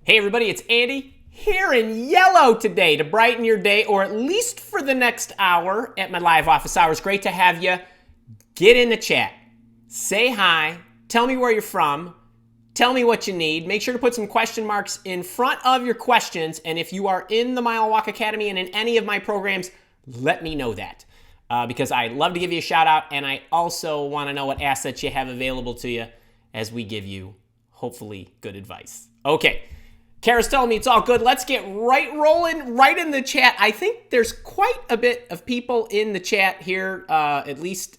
Hey everybody, it's Andy here in yellow today to brighten your day, or at least for the next hour at my live office hours. Great to have you. Get in the chat. Say hi. Tell me where you're from. Tell me what you need. Make sure to put some question marks in front of your questions. And if you are in the Mile Walk Academy and in any of my programs, let me know that. Because I'd love to give you a shout out, and I also want to know what assets you have available to you as we give you, hopefully, good advice. Okay. Kara's telling me it's all good. Let's get right rolling right in the chat. I think there's quite a bit of people in the chat here. At least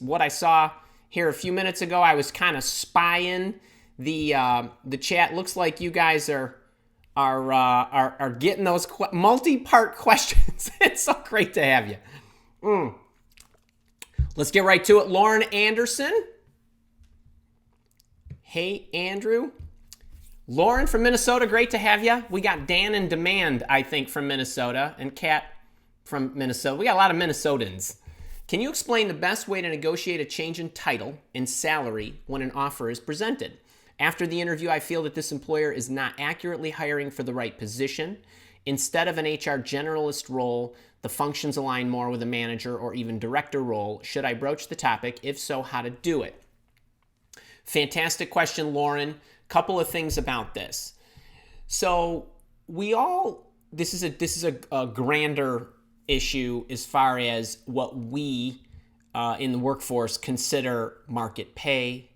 what I saw here a few minutes ago. I was kind of spying the chat. Looks like you guys are getting those multi-part questions. It's so great to have you. Let's get right to it. Lauren Anderson. Hey, Andrew. Lauren from Minnesota, great to have you. We got Dan in Demand, I think, from Minnesota, and Kat from Minnesota. We got a lot of Minnesotans. Can you explain the best way to negotiate a change in title and salary when an offer is presented? After the interview, I feel that this employer is not accurately hiring for the right position. Instead of an HR generalist role, the functions align more with a manager or even director role. Should I broach the topic? If so, how to do it? Fantastic question, Lauren. Couple of things about this. So this is a grander issue as far as what we in the workforce consider market pay,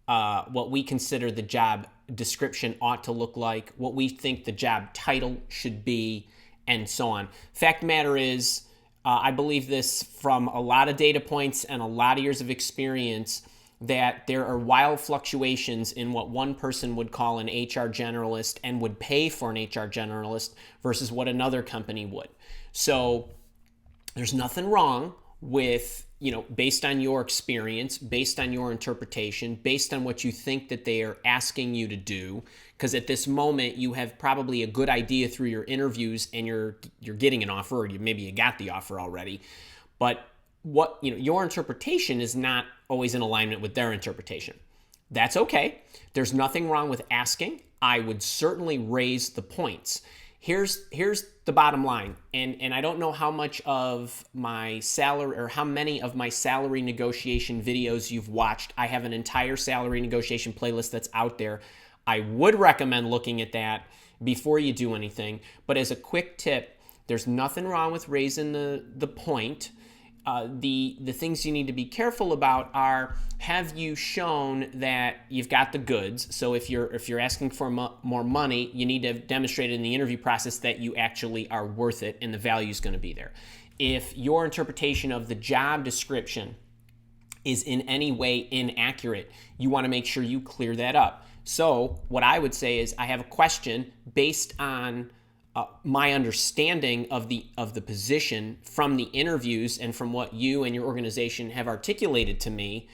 what we consider the job description ought to look like, what we think the job title should be, and so on. Fact of the matter is, I believe this from a lot of data points and a lot of years of experience, that there are wild fluctuations in what one person would call an HR generalist and would pay for an HR generalist versus what another company would. So there's nothing wrong with, based on your experience, based on your interpretation, based on what you think that they are asking you to do, because at this moment you have probably a good idea through your interviews and you're getting an offer, or maybe you got the offer already, but your interpretation is not always in alignment with their interpretation. That's okay. There's nothing wrong with asking. I would certainly raise the points. Here's the bottom line, and I don't know how much of my salary or how many of my salary negotiation videos you've watched. I have an entire salary negotiation playlist that's out there. I would recommend looking at that before you do anything. But as a quick tip, there's nothing wrong with raising the point. The things you need to be careful about are, have you shown that you've got the goods? So if you're asking for more money, you need to demonstrate in the interview process that you actually are worth it and the value is going to be there. If your interpretation of the job description is in any way inaccurate, you want to make sure you clear that up. So what I would say is, I have a question based on my understanding of the position from the interviews and from what you and your organization have articulated to me.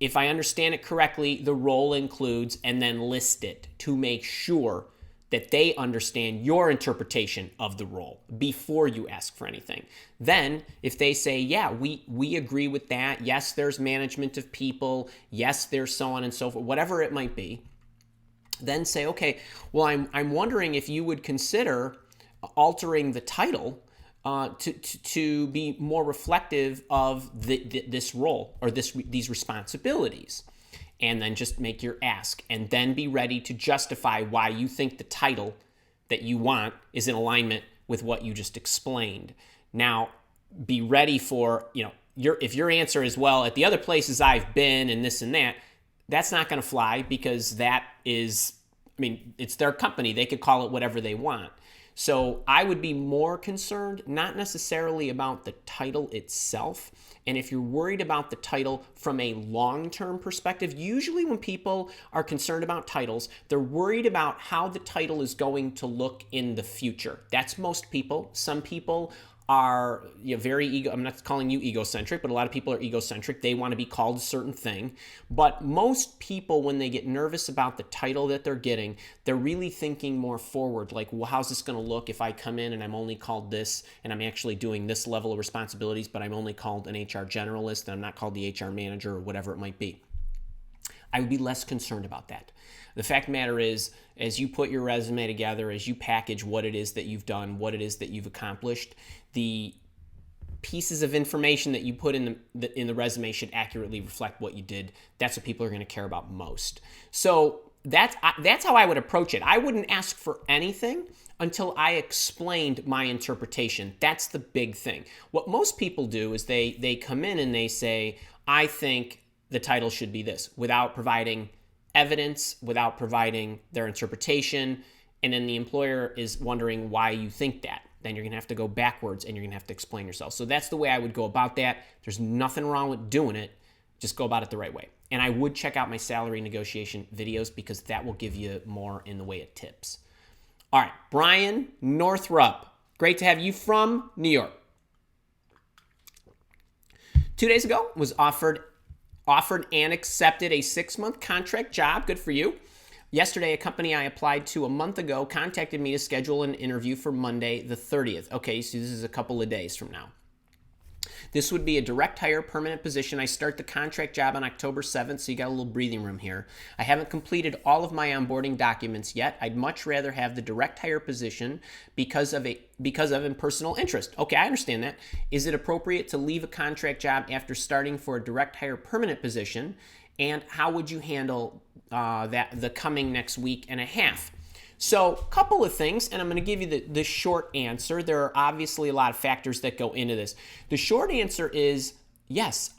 If I understand it correctly, the role includes, and then list it to make sure that they understand your interpretation of the role before you ask for anything. Then if they say, yeah, we agree with that, yes, there's management of people, yes, there's so on and so forth, whatever it might be, then say, okay, well, I'm wondering if you would consider altering the title to be more reflective of this role or these responsibilities. And then just make your ask, and then be ready to justify why you think the title that you want is in alignment with what you just explained. Now, be ready for, if your answer is, well, at the other places I've been and this and that, that's not going to fly, because that is, it's their company. They could call it whatever they want. So I would be more concerned, not necessarily about the title itself. And if you're worried about the title from a long-term perspective, usually when people are concerned about titles, they're worried about how the title is going to look in the future. That's most people. Some people are very ego. I'm not calling you egocentric, but a lot of people are egocentric. They want to be called a certain thing. But most people, when they get nervous about the title that they're getting, they're really thinking more forward. Like, well, how's this going to look if I come in and I'm only called this, and I'm actually doing this level of responsibilities, but I'm only called an HR generalist and I'm not called the HR manager or whatever it might be. I would be less concerned about that. The fact of the matter is, as you put your resume together, as you package what it is that you've done, what it is that you've accomplished, the pieces of information that you put in the resume should accurately reflect what you did. That's what people are going to care about most. So that's how I would approach it. I wouldn't ask for anything until I explained my interpretation. That's the big thing. What most people do is they come in and they say, I think the title should be this, without providing evidence, without providing their interpretation, and then the employer is wondering why you think that. Then you're going to have to go backwards and you're going to have to explain yourself. So that's the way I would go about that. There's nothing wrong with doing it. Just go about it the right way. And I would check out my salary negotiation videos because that will give you more in the way of tips. All right, Brian Northrup. Great to have you from New York. 2 days ago, was offered and accepted a 6-month contract job. Good for you. Yesterday, a company I applied to a month ago contacted me to schedule an interview for Monday the 30th. Okay, so this is a couple of days from now. This would be a direct hire permanent position. I start the contract job on October 7th, so you got a little breathing room here. I haven't completed all of my onboarding documents yet. I'd much rather have the direct hire position because of personal interest. Okay, I understand that. Is it appropriate to leave a contract job after starting for a direct hire permanent position? And how would you handle the coming next week and a half? So a couple of things, and I'm going to give you the short answer. There are obviously a lot of factors that go into this. The short answer is yes.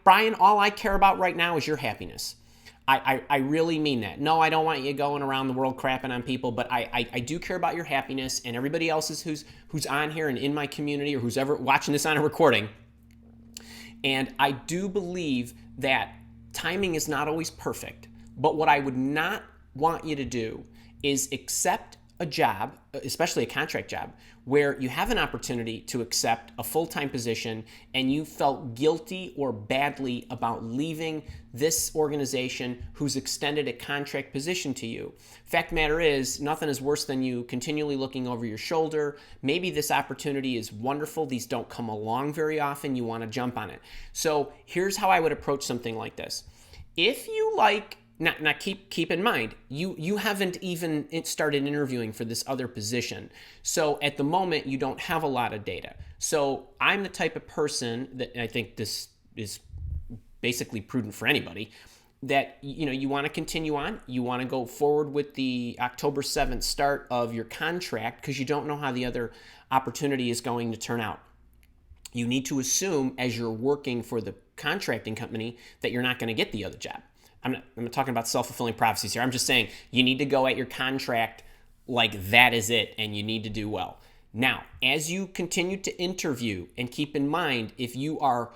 Brian, all I care about right now is your happiness. I really mean that. No, I don't want you going around the world crapping on people, but I do care about your happiness and everybody else's who's on here and in my community or who's ever watching this on a recording. And I do believe that timing is not always perfect, but what I would not want you to do is accept a job, especially a contract job, where you have an opportunity to accept a full-time position and you felt guilty or badly about leaving this organization who's extended a contract position to you. Fact of the matter is, nothing is worse than you continually looking over your shoulder. Maybe this opportunity is wonderful. These don't come along very often. You want to jump on it. So here's how I would approach something like this. If you like, now keep in mind, you haven't even started interviewing for this other position. So at the moment, you don't have a lot of data. So I'm the type of person that, and I think this is basically prudent for anybody, that you want to continue on. You want to go forward with the October 7th start of your contract because you don't know how the other opportunity is going to turn out. You need to assume as you're working for the contracting company that you're not going to get the other job. I'm not talking about self-fulfilling prophecies here. I'm just saying you need to go at your contract like that is it, and you need to do well. Now, as you continue to interview, and keep in mind, if you are,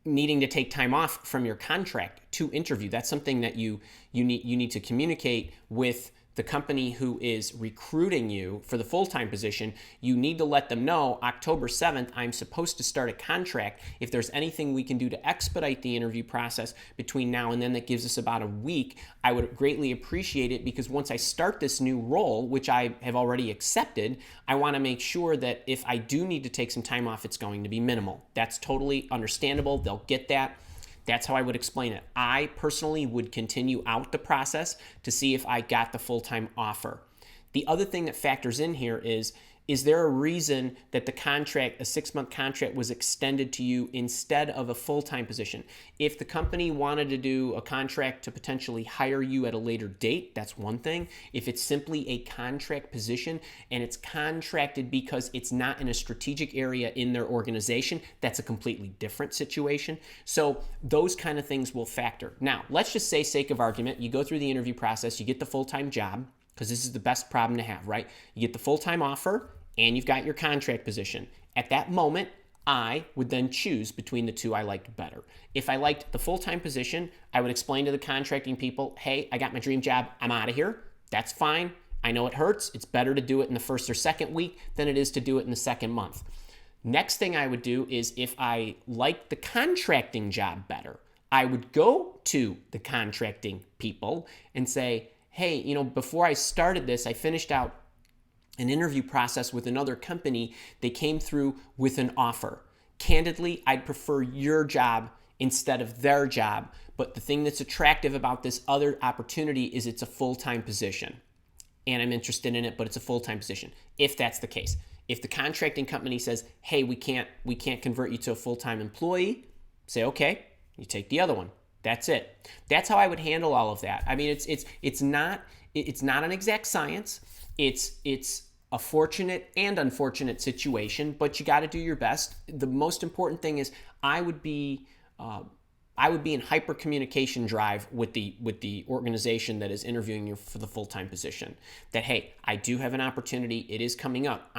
needing to take time off from your contract to interview, that's something that you need to communicate with the company who is recruiting you for the full-time position. You need to let them know October 7th, I'm supposed to start a contract. If there's anything we can do to expedite the interview process between now and then that gives us about a week, I would greatly appreciate it because once I start this new role, which I have already accepted, I want to make sure that if I do need to take some time off, it's going to be minimal. That's totally understandable. They'll get that. That's how I would explain it. I personally would continue out the process to see if I got the full-time offer. The other thing that factors in here is there a reason that the contract, a 6-month contract, was extended to you instead of a full-time position? If the company wanted to do a contract to potentially hire you at a later date, that's one thing. If it's simply a contract position and it's contracted because it's not in a strategic area in their organization, that's a completely different situation. So those kind of things will factor. Now, let's just say, sake of argument, you go through the interview process, you get the full-time job, because this is the best problem to have, right? You get the full-time offer, and you've got your contract position. At that moment, I would then choose between the two I liked better. If I liked the full-time position, I would explain to the contracting people, hey, I got my dream job, I'm out of here. That's fine. I know it hurts. It's better to do it in the first or second week than it is to do it in the second month. Next thing I would do is if I liked the contracting job better, I would go to the contracting people and say, hey, before I started this, I finished out an interview process with another company. They came through with an offer. Candidly, I'd prefer your job instead of their job. But the thing that's attractive about this other opportunity is it's a full-time position. And I'm interested in it, but it's a full-time position, if that's the case. If the contracting company says, hey, we can't convert you to a full-time employee, say, okay, you take the other one. That's it. That's how I would handle all of that. I mean, it's not an exact science. It's a fortunate and unfortunate situation, but you got to do your best. The most important thing is I would be in hyper communication drive with the organization that is interviewing you for the full-time position. That, hey, I do have an opportunity. It is coming up.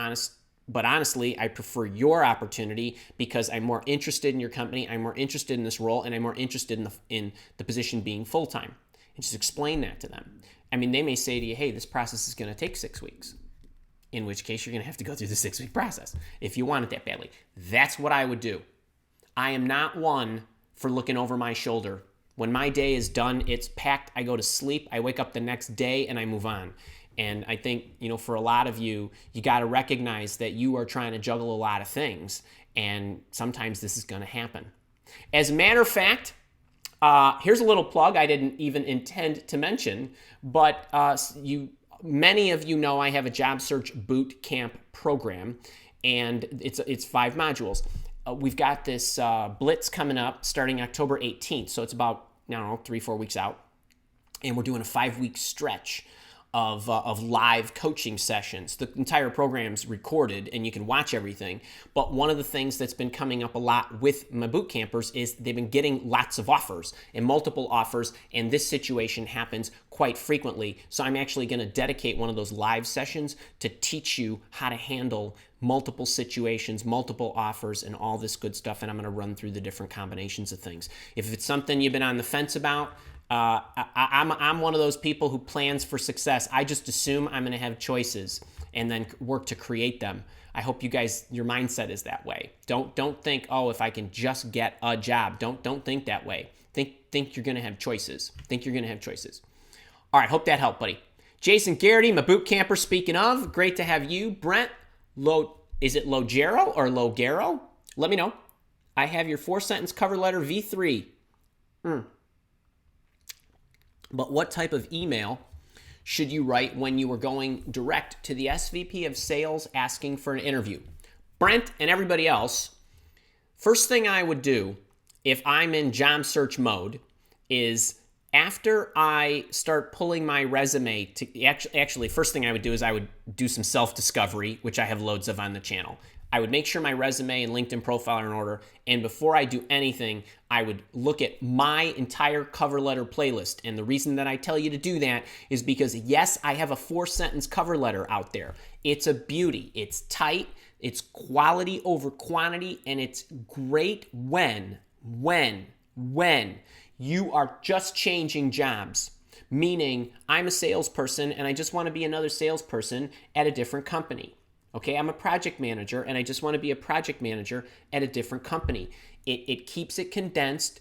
But honestly, I prefer your opportunity because I'm more interested in your company. I'm more interested in this role, and I'm more interested in the position being full-time. And just explain that to them. I mean, they may say to you, hey, this process is going to take 6 weeks. In which case, you're going to have to go through the 6-week process if you want it that badly. That's what I would do. I am not one for looking over my shoulder. When my day is done, it's packed, I go to sleep, I wake up the next day, and I move on. And I think, for a lot of you, you got to recognize that you are trying to juggle a lot of things, and sometimes this is going to happen. As a matter of fact, here's a little plug I didn't even intend to mention, but many of you know I have a job search boot camp program, and it's 5 modules. We've got this blitz coming up starting October 18th, so it's about 3-4 weeks out, and we're doing a 5-week stretch of live coaching sessions. The entire program's recorded and you can watch everything. But one of the things that's been coming up a lot with my boot campers is they've been getting lots of offers and multiple offers, and this situation happens quite frequently. So I'm actually going to dedicate one of those live sessions to teach you how to handle multiple situations, multiple offers, and all this good stuff. And I'm going to run through the different combinations of things. If it's something you've been on the fence about, I'm one of those people who plans for success. I just assume I'm going to have choices and then work to create them. I hope you guys, your mindset is that way. Don't think, oh, if I can just get a job. Don't think that way. Think you're going to have choices. Think you're going to have choices. All right, hope that helped, buddy. Jason Garrity, my boot camper. Speaking of, great to have you. Brent, is it Logero or Logero? Let me know. I have your 4-sentence cover letter V3. But what type of email should you write when you are going direct to the SVP of sales asking for an interview? Brent and everybody else, first thing I would do if I'm in job search mode is after I start pulling my resume to actually first thing I would do is I would do some self-discovery, which I have loads of on the channel. I would make sure my resume and LinkedIn profile are in order, and before I do anything, I would look at my entire cover letter playlist. And the reason that I tell you to do that is because, yes, I have a 4-sentence cover letter out there. It's a beauty. It's tight. It's quality over quantity, and it's great when you are just changing jobs. Meaning, I'm a salesperson, and I just want to be another salesperson at a different company. Okay, I'm a project manager, and I just want to be a project manager at a different company. It keeps it condensed.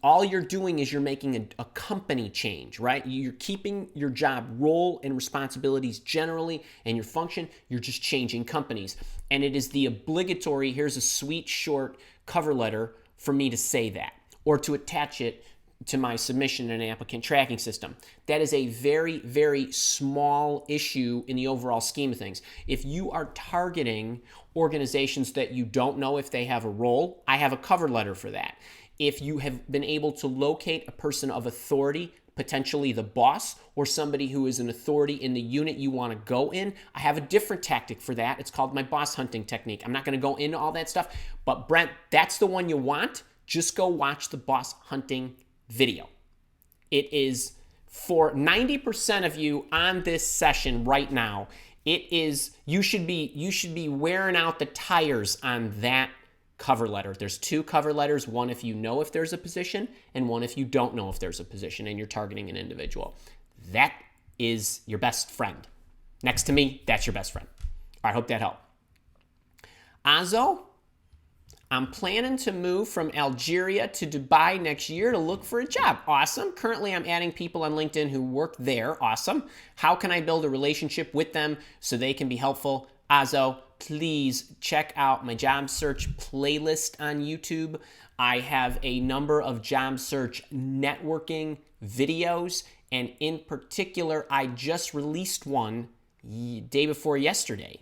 All you're doing is you're making a company change, right? You're keeping your job role and responsibilities generally, and your function, you're just changing companies. And it is the obligatory, here's a sweet, short cover letter for me to say that, or to attach it to my submission in an applicant tracking system. That is a very, very small issue in the overall scheme of things. If you are targeting organizations that you don't know if they have a role, I have a cover letter for that. If you have been able to locate a person of authority, potentially the boss or somebody who is an authority in the unit you want to go in, I have a different tactic for that. It's called my boss hunting technique. I'm not going to go into all that stuff, but Brent, that's the one you want. Just go watch the boss hunting video. It is for 90% of you on this session right now. It is you should be wearing out the tires on that cover letter. There's 2 cover letters, one if you know if there's a position and one if you don't know if there's a position and you're targeting an individual. That is your best friend. Next to me, that's your best friend. All right, hope that helped. Azo, I'm planning to move from Algeria to Dubai next year to look for a job. Awesome. Currently, I'm adding people on LinkedIn who work there. Awesome. How can I build a relationship with them so they can be helpful? Azo, please check out my job search playlist on YouTube. I have a number of job search networking videos, and in particular, I just released one day before yesterday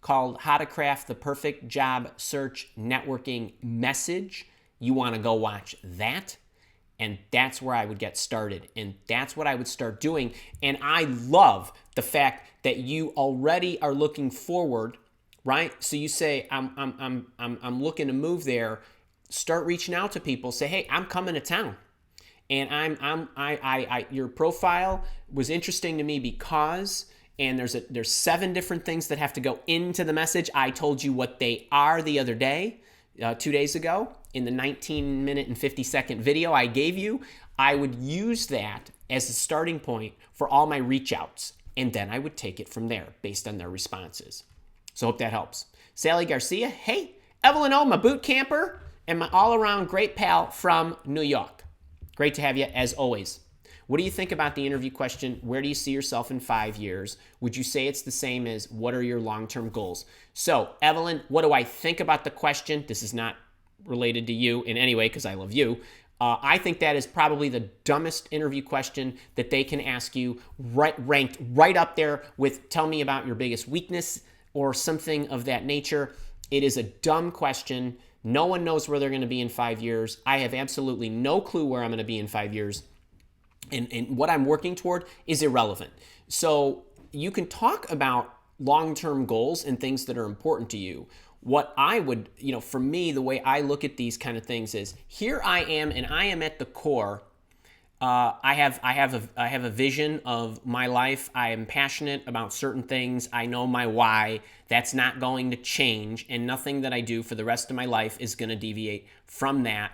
called How to Craft the Perfect Job Search Networking Message. You want to go watch that, and that's where I would get started, and that's what I would start doing. And I love the fact that you already are looking forward, right? So you say, I'm looking to move there. Start reaching out to people. Say, hey, I'm coming to town, and your profile was interesting to me because, and there's 7 different things that have to go into the message. I told you what they are the other day, 2 days ago, in the 19-minute and 50-second video I gave you. I would use that as a starting point for all my reach outs, and then I would take it from there based on their responses. So hope that helps. Sally Garcia, hey, Evelyn O, my boot camper, and my all-around great pal from New York. Great to have you, as always. What do you think about the interview question? Where do you see yourself in 5 years? Would you say it's the same as what are your long-term goals? So, Evelyn, what do I think about the question? This is not related to you in any way because I love you. I think that is probably the dumbest interview question that they can ask you, ranked right up there with tell me about your biggest weakness or something of that nature. It is a dumb question. No one knows where they're going to be in 5 years. I have absolutely no clue where I'm going to be in 5 years. And what I'm working toward is irrelevant. So you can talk about long-term goals and things that are important to you. What I would, for me, the way I look at these kind of things is here I am, and I am at the core. I have a vision of my life. I am passionate about certain things. I know my why. That's not going to change, and nothing that I do for the rest of my life is going to deviate from that.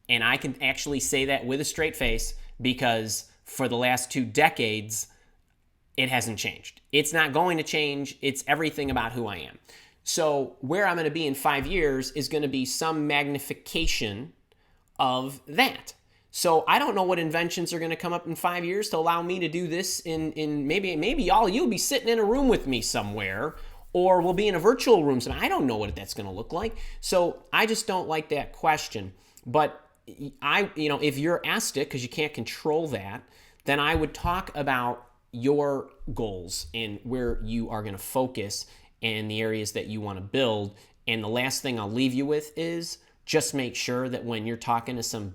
And I can actually say that with a straight face because for the last 2 decades, it hasn't changed. It's not going to change. It's everything about who I am. So where I'm going to be in 5 years is going to be some magnification of that. So I don't know what inventions are going to come up in 5 years to allow me to do this in maybe all of you will be sitting in a room with me somewhere, or we'll be in a virtual room. I don't know what that's going to look like. So I just don't like that question. But if you're asked it, because you can't control that, then I would talk about your goals and where you are going to focus and the areas that you want to build. And the last thing I'll leave you with is just make sure that when you're talking to some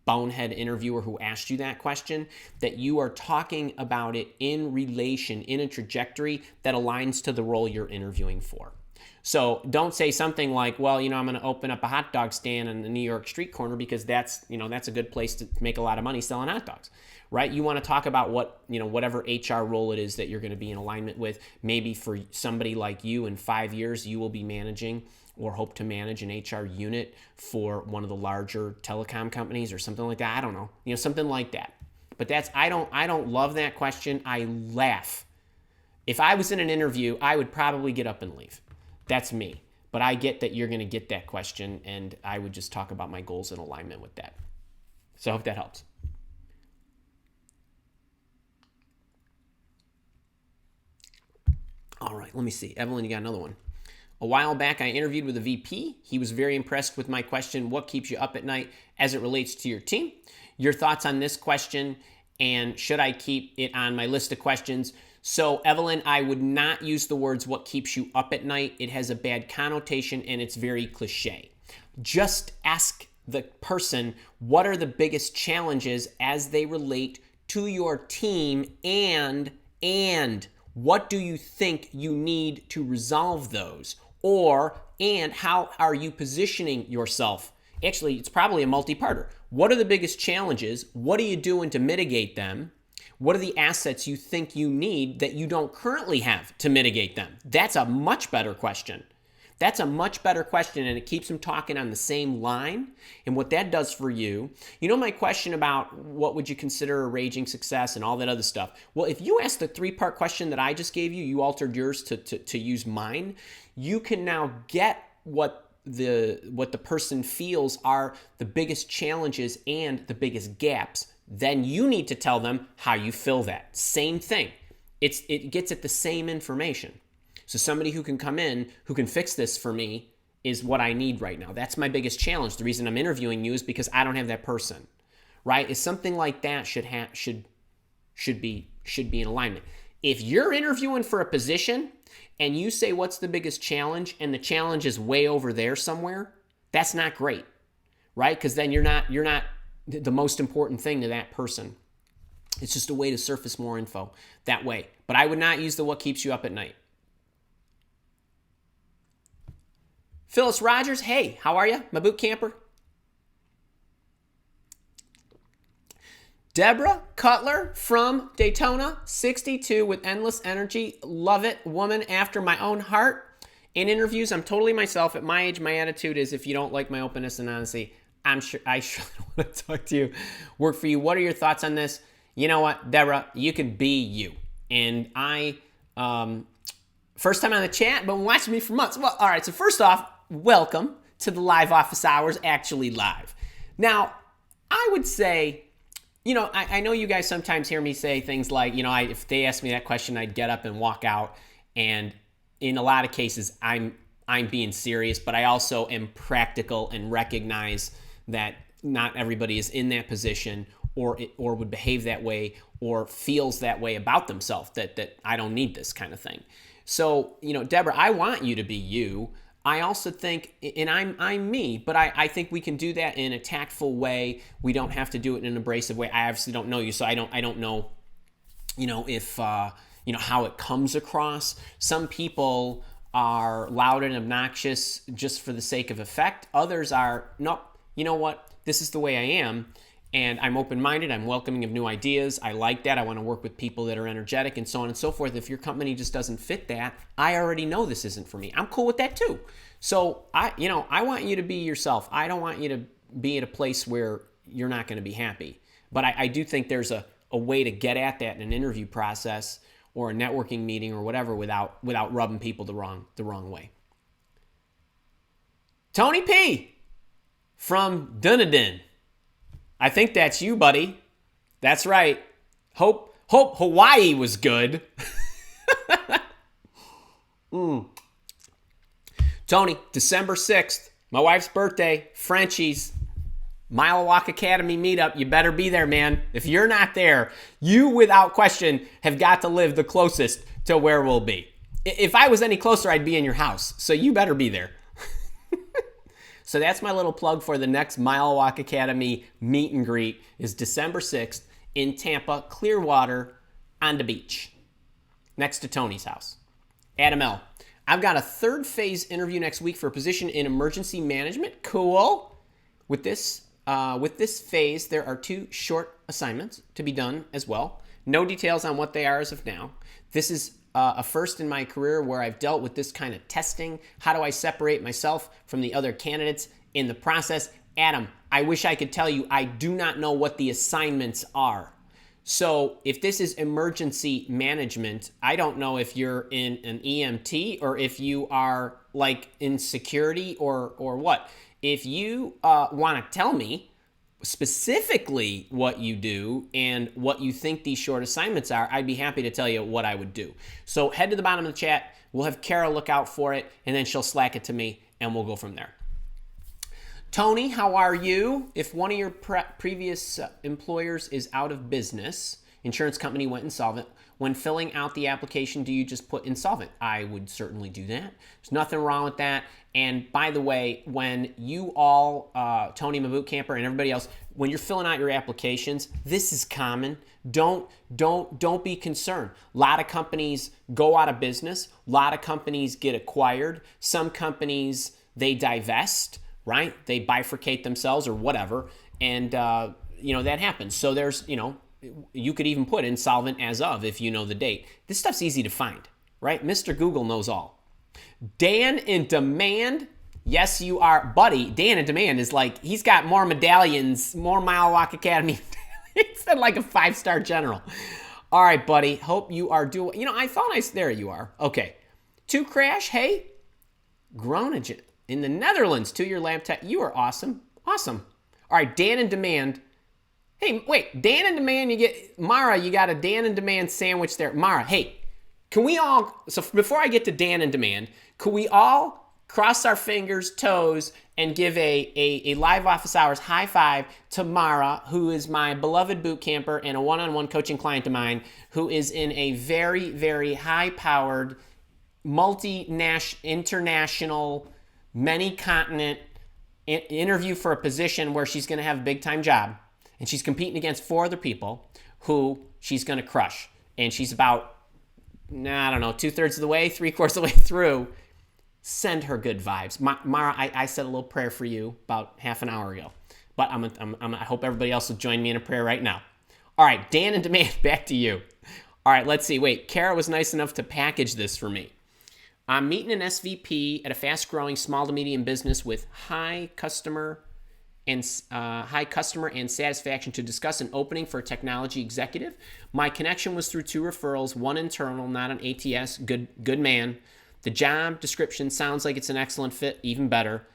bonehead interviewer who asked you that question, that you are talking about it in relation, in a trajectory that aligns to the role you're interviewing for. So don't say something like, well, I'm going to open up a hot dog stand on the New York street corner because that's a good place to make a lot of money selling hot dogs, right? You want to talk about what, whatever HR role it is that you're going to be in alignment with. Maybe for somebody like you in 5 years, you will be managing or hope to manage an HR unit for one of the larger telecom companies or something like that. I don't know, something like that. But I don't love that question. I laugh. If I was in an interview, I would probably get up and leave. That's me. But I get that you're going to get that question, and I would just talk about my goals in alignment with that. So I hope that helps. All right, let me see. Evelyn, you got another one. A while back, I interviewed with a VP. He was very impressed with my question, what keeps you up at night as it relates to your team? Your thoughts on this question, and should I keep it on my list of questions? So, Evelyn, I would not use the words what keeps you up at night. It has a bad connotation, and it's very cliche. Just ask the person, what are the biggest challenges as they relate to your team, and what do you think you need to resolve those? And how are you positioning yourself? Actually, it's probably a multi-parter. What are the biggest challenges? What are you doing to mitigate them? What are the assets you think you need that you don't currently have to mitigate them? That's a much better question. And it keeps them talking on the same line. And what that does for you, my question about what would you consider a raging success and all that other stuff. Well, if you ask the 3-part question that I just gave you, you altered yours to use mine, you can now get what the person feels are the biggest challenges and the biggest gaps. Then you need to tell them how you fill that. Same thing. It gets at the same information. So somebody who can come in, who can fix this for me is what I need right now. That's my biggest challenge. The reason I'm interviewing you is because I don't have that person, right? Is something like that should be in alignment. If you're interviewing for a position and you say, what's the biggest challenge? And the challenge is way over there somewhere, that's not great, right? Because then you're not the most important thing to that person. It's just a way to surface more info that way. But I would not use the what keeps you up at night. Phyllis Rogers, hey, how are you? My boot camper. Deborah Cutler from Daytona, 62 with endless energy. Love it. Woman after my own heart. In interviews, I'm totally myself. At my age, my attitude is if you don't like my openness and honesty, I sure don't want to talk to you. Work for you. What are your thoughts on this? You know what, Deborah, you can be you. And I, first time on the chat, but watching me for months. Well, all right, so first off, welcome to the live office hours, actually live. Now, I would say, I know you guys sometimes hear me say things like, if they ask me that question, I'd get up and walk out. And in a lot of cases, I'm being serious, but I also am practical and recognize that not everybody is in that position or would behave that way or feels that way about themselves, that I don't need this kind of thing. So, Deborah, I want you to be you. I also think, and I'm me, but I think we can do that in a tactful way. We don't have to do it in an abrasive way. I obviously don't know you, so I don't know, if how it comes across. Some people are loud and obnoxious just for the sake of effect. Others are, nope, you know what? This is the way I am, and I'm open-minded. I'm welcoming of new ideas. I like that. I want to work with people that are energetic and so on and so forth. If your company just doesn't fit that, I already know this isn't for me. I'm cool with that too. So I want you to be yourself. I don't want you to be at a place where you're not going to be happy. But I do think there's a way to get at that in an interview process or a networking meeting or whatever without rubbing people the wrong way. Tony P. from Dunedin. I think that's you, buddy. That's right. Hope Hawaii was good. Tony, December 6th, my wife's birthday, Frenchie's, Mile Walk Academy meetup. You better be there, man. If you're not there, you without question have got to live the closest to where we'll be. If I was any closer, I'd be in your house. So you better be there. So that's my little plug for the next Mile Walk Academy meet and greet is December 6th in Tampa, Clearwater, on the beach, next to Tony's house. Adam L. I've got a third phase interview next week for a position in emergency management. Cool. With this phase, there are 2 short assignments to be done as well. No details on what they are as of now. This is a first in my career where I've dealt with this kind of testing. How do I separate myself from the other candidates in the process? Adam, I wish I could tell you I do not know what the assignments are. So if this is emergency management, I don't know if you're in an EMT or if you are like in security or what. If you want to tell me specifically what you do and what you think these short assignments are, I'd be happy to tell you what I would do. So head to the bottom of the chat. We'll have Kara look out for it, and then she'll slack it to me, and we'll go from there. Tony, how are you? If one of your previous employers is out of business, insurance company went insolvent, when filling out the application, do you just put insolvent? I would certainly do that. There's nothing wrong with that. And by the way, when you all, Tony, my boot camper, and everybody else, when you're filling out your applications, this is common. Don't be concerned. A lot of companies go out of business. A lot of companies get acquired. Some companies, they divest, right? They bifurcate themselves or whatever. And, that happens. So there's, you could even put insolvent as of if you know the date. This stuff's easy to find, right? Mr. Google knows all. Dan in Demand. Yes, you are. Buddy, Dan in Demand is like, he's got more medallions, more Mile Walk Academy medallions than like a 5-star general. All right, buddy. Hope you are doing, there you are. Okay. To Crash, hey. Groningen in the Netherlands, 2-year lab tech. You are awesome. Awesome. All right, Dan in Demand. Hey, wait, Dan in Demand, you get, Mara, you got a Dan in Demand sandwich there. Mara, hey, Can we all, so before I get to Dan and Demand, could we all cross our fingers, toes, and give a live office hours high five to Mara, who is my beloved boot camper and a one-on-one coaching client of mine, who is in a very, very high-powered, international, many-continent interview for a position where she's going to have a big-time job. And she's competing against 4 other people who she's going to crush. And she's about, I don't know, 2/3 of the way, 3/4 of the way through. Send her good vibes. Mara, I said a little prayer for you about half an hour ago. But I hope everybody else will join me in a prayer right now. All right, Dan and Demand, back to you. All right, let's see. Wait, Kara was nice enough to package this for me. I'm meeting an SVP at a fast-growing small to medium business with high customer and satisfaction to discuss an opening for a technology executive. My connection was through 2 referrals, one internal, not an ATS. Good man. The job description sounds like it's an excellent fit, even better.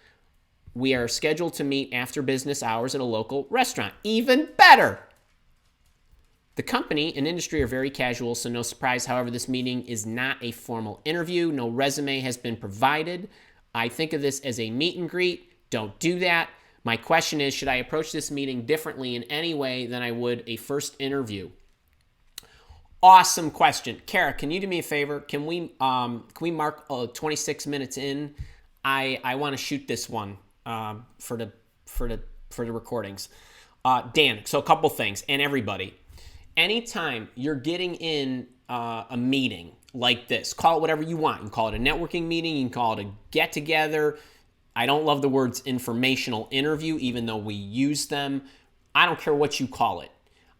We are scheduled to meet after business hours at a local restaurant. Even better. The company and industry are very casual, so no surprise. However, this meeting is not a formal interview. No resume has been provided. I think of this as a meet and greet. Don't do that. My question is, should I approach this meeting differently in any way than I would a first interview? Awesome question. Kara, can you do me a favor? Can we mark 26 minutes in? I want to shoot this one for the recordings. Dan, so a couple things, and everybody. Anytime you're getting in a meeting like this, call it whatever you want. You can call it a networking meeting. You can call it a get-together. I don't love the words informational interview, even though we use them. I don't care what you call it.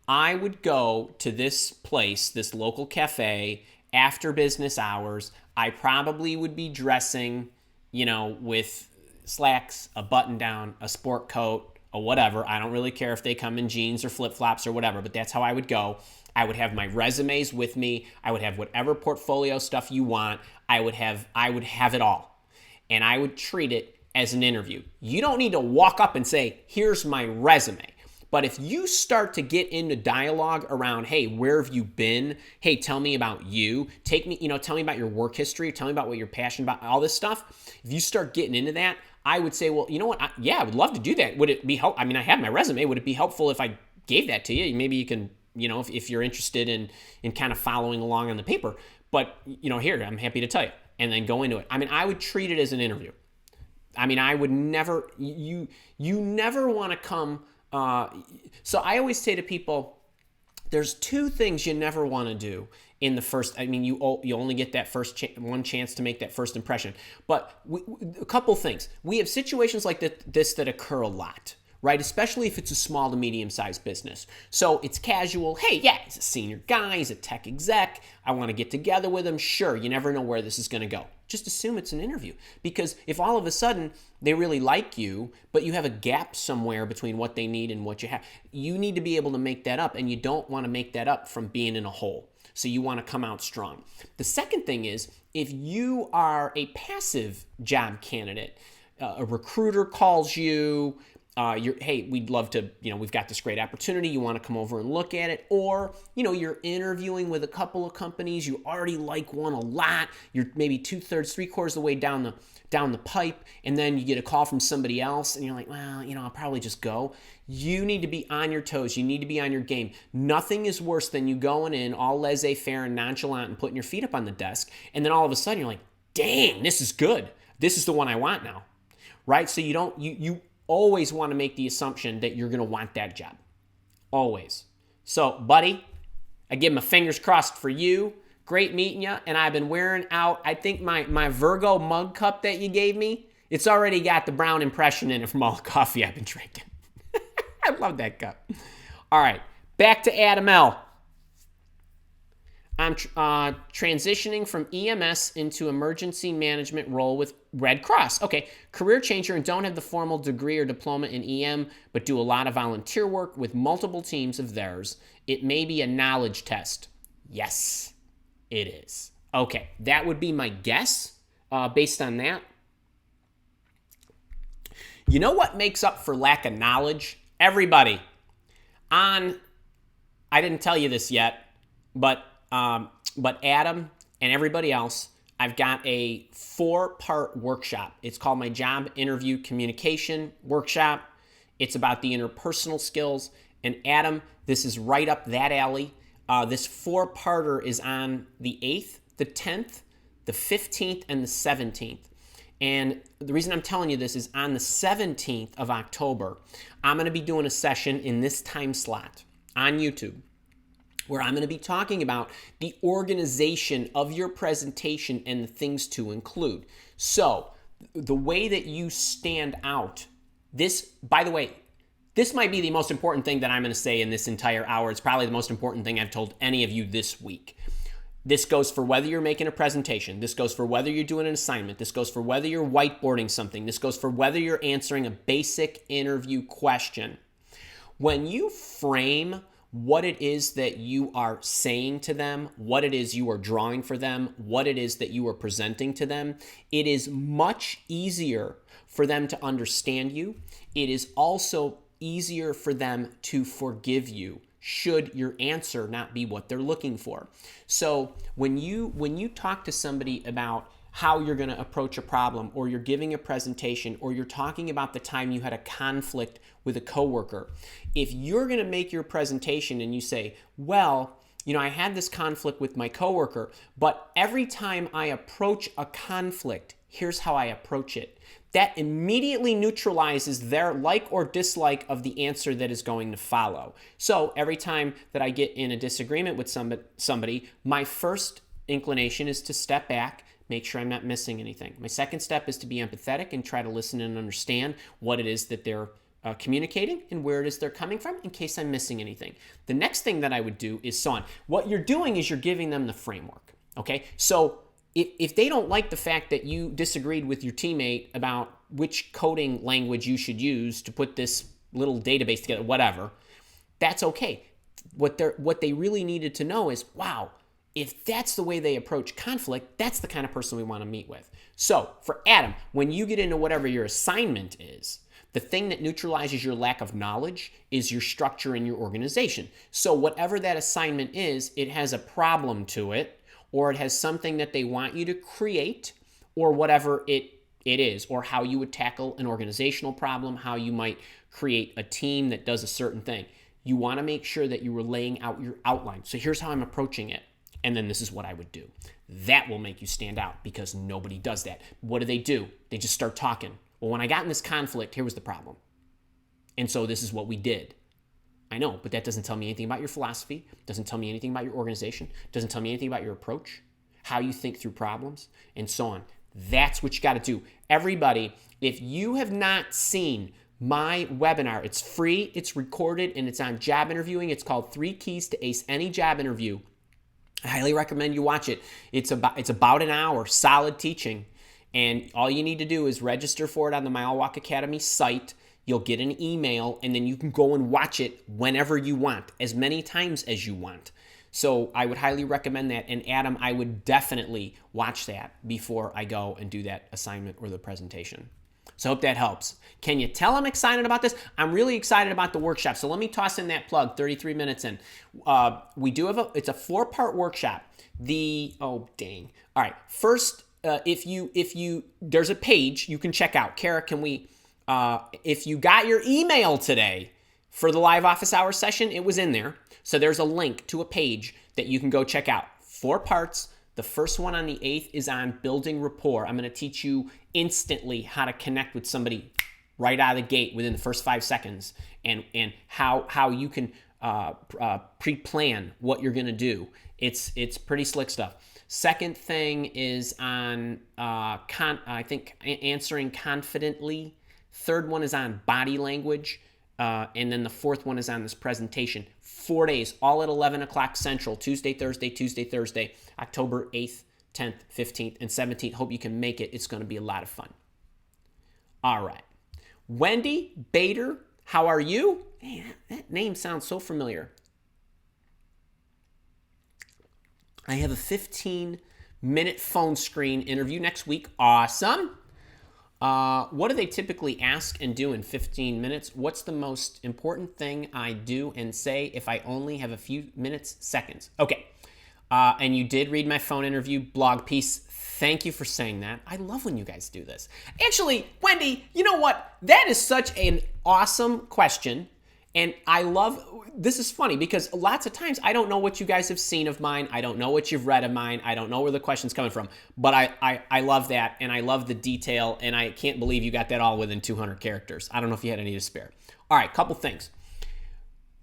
I would go to this place, this local cafe, after business hours. I probably would be dressing, with slacks, a button-down, a sport coat, or whatever. I don't really care if they come in jeans or flip-flops or whatever, but that's how I would go. I would have my resumes with me. I would have whatever portfolio stuff you want. I would have it all. And I would treat it as an interview. You don't need to walk up and say, here's my resume. But if you start to get into dialogue around, hey, where have you been? Hey, tell me about you. Tell me about your work history. Tell me about what you're passionate about, all this stuff. If you start getting into that, I would say, well, you know what? I would love to do that. Would it be helpful? I have my resume. Would it be helpful if I gave that to you? Maybe you can, if you're interested in kind of following along on the paper. But, here, I'm happy to tell you. And then go into it. I would treat it as an interview. I would never, you never want to come. So I always say to people, there's 2 things you never want to do in the first. You only get that one chance to make that first impression. But a couple things. We have situations like this that occur a lot, right? Especially if it's a small to medium-sized business. So it's casual. Hey, yeah, he's a senior guy. He's a tech exec. I want to get together with him. Sure, you never know where this is going to go. Just assume it's an interview. Because if all of a sudden they really like you, but you have a gap somewhere between what they need and what you have, you need to be able to make that up, and you don't want to make that up from being in a hole. So you want to come out strong. The second thing is, if you are a passive job candidate, a recruiter calls you, hey, we'd love to, we've got this great opportunity. You want to come over and look at it. Or, you're interviewing with a couple of companies. You already like one a lot. You're maybe 2/3, 3/4 of the way down the pipe. And then you get a call from somebody else and you're like, well, I'll probably just go. You need to be on your toes. You need to be on your game. Nothing is worse than you going in all laissez-faire and nonchalant and putting your feet up on the desk. And then all of a sudden you're like, dang, this is good. This is the one I want now. Right? So you always want to make the assumption that you're going to want that job. Always. So, buddy, I give my fingers crossed for you. Great meeting you. And I've been wearing out, I think my Virgo mug cup that you gave me, it's already got the brown impression in it from all the coffee I've been drinking. I love that cup. All right. Back to Adam L. I'm transitioning from EMS into emergency management role with Red Cross. Okay, career changer and don't have the formal degree or diploma in EM, but do a lot of volunteer work with multiple teams of theirs. It may be a knowledge test. Yes, it is. Okay, that would be my guess based on that. You know what makes up for lack of knowledge? Everybody. I didn't tell you this yet, but Adam and everybody else, I've got a 4-part workshop. It's called my Job Interview Communication Workshop. It's about the interpersonal skills. And Adam, this is right up that alley. This 4-parter is on the 8th, the 10th, the 15th, and the 17th. And the reason I'm telling you this is on the 17th of October, I'm going to be doing a session in this time slot on YouTube where I'm going to be talking about the organization of your presentation and the things to include. So the way that you stand out, this, by the way, this might be the most important thing that I'm going to say in this entire hour. It's probably the most important thing I've told any of you this week. This goes for whether you're making a presentation. This goes for whether you're doing an assignment. This goes for whether you're whiteboarding something. This goes for whether you're answering a basic interview question. When you frame what it is that you are saying to them, what it is you are drawing for them, what it is that you are presenting to them, it is much easier for them to understand you. It is also easier for them to forgive you should your answer not be what they're looking for. So when you talk to somebody about how you're going to approach a problem, or you're giving a presentation, or you're talking about the time you had a conflict with a coworker, if you're going to make your presentation and you say, well, I had this conflict with my coworker, but every time I approach a conflict, here's how I approach it. That immediately neutralizes their like or dislike of the answer that is going to follow. So every time that I get in a disagreement with somebody, my first inclination is to step back, make sure I'm not missing anything. My second step is to be empathetic and try to listen and understand what it is that they're communicating and where it is they're coming from in case I'm missing anything. The next thing that I would do is so on. What you're doing is you're giving them the framework, okay? So if they don't like the fact that you disagreed with your teammate about which coding language you should use to put this little database together, whatever, that's okay. What they really needed to know is, wow, if that's the way they approach conflict, that's the kind of person we want to meet with. So for Adam, when you get into whatever your assignment is, the thing that neutralizes your lack of knowledge is your structure and your organization. So whatever that assignment is, it has a problem to it, or it has something that they want you to create, or whatever it is, or how you would tackle an organizational problem, how you might create a team that does a certain thing. You want to make sure that you are laying out your outline. So here's how I'm approaching it. And then this is what I would do. That will make you stand out because nobody does that. What do? They just start talking. Well, when I got in this conflict, here was the problem. And so this is what we did. I know, but that doesn't tell me anything about your philosophy, doesn't tell me anything about your organization, doesn't tell me anything about your approach, how you think through problems, and so on. That's what you got to do. Everybody, if you have not seen my webinar, it's free, it's recorded, and it's on job interviewing. It's called 3 Keys to Ace Any Job Interview. I highly recommend you watch it. It's about an hour, solid teaching. And all you need to do is register for it on the Mile Walk Academy site. You'll get an email, and then you can go and watch it whenever you want, as many times as you want. So I would highly recommend that. And Adam, I would definitely watch that before I go and do that assignment or the presentation. So I hope that helps. Can you tell I'm excited about this? I'm really excited about the workshop. So let me toss in that plug, 33 minutes in. We do have it's a 4-part workshop. All right. First, there's a page you can check out. Kara, if you got your email today for the live office hour session, it was in there. So there's a link to a page that you can go check out. 4 parts. The first one on the 8th is on building rapport. I'm going to teach you instantly how to connect with somebody right out of the gate within the first 5 seconds, and how you can pre-plan what you're going to do. It's pretty slick stuff. Second thing is on answering confidently. Third one is on body language. And then the fourth one is on this presentation. 4 days, all at 11 o'clock Central, Tuesday, Thursday, October 8th, 10th, 15th, and 17th. Hope you can make it. It's going to be a lot of fun. All right. Wendy Bader, how are you? Man, that name sounds so familiar. I have a 15-minute phone screen interview next week. Awesome. What do they typically ask and do in 15 minutes? What's the most important thing I do and say if I only have a few seconds? Okay. And you did read my phone interview blog piece. Thank you for saying that. I love when you guys do this. Actually, Wendy, you know what? That is such an awesome question. And I love, this is funny because lots of times I don't know what you guys have seen of mine. I don't know what you've read of mine. I don't know where the question's coming from. But I love that, and I love the detail, and I can't believe you got that all within 200 characters. I don't know if you had any to spare. All right, couple things.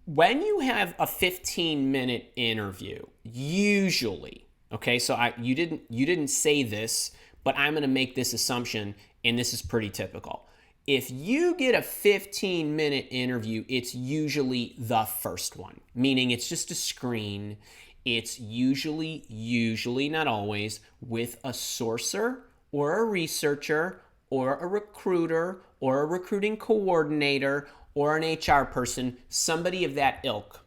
When you have a 15-minute interview, usually, okay, so you didn't say this, but I'm going to make this assumption, and this is pretty typical. If you get a 15-minute interview, it's usually the first one, meaning it's just a screen. It's usually, not always, with a sourcer or a researcher or a recruiter or a recruiting coordinator or an HR person, somebody of that ilk.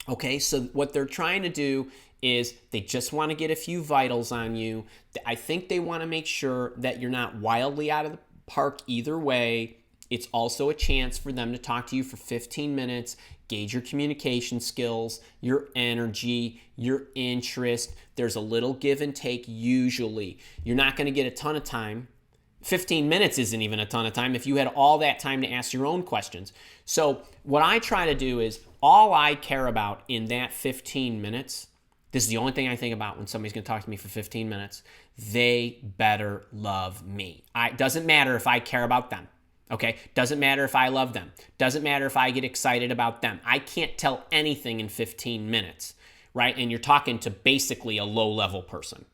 Okay, so what they're trying to do is they just want to get a few vitals on you. I think they want to make sure that you're not wildly out of the park either way. It's also a chance for them to talk to you for 15 minutes, gauge your communication skills, your energy, your interest. There's a little give and take usually. You're not going to get a ton of time. 15 minutes isn't even a ton of time if you had all that time to ask your own questions. So what I try to do is all I care about in that 15 minutes, this is the only thing I think about when somebody's going to talk to me for 15 minutes, they better love me. It doesn't matter if I care about them, okay? Doesn't matter if I love them. Doesn't matter if I get excited about them. I can't tell anything in 15 minutes, right? And you're talking to basically a low-level person.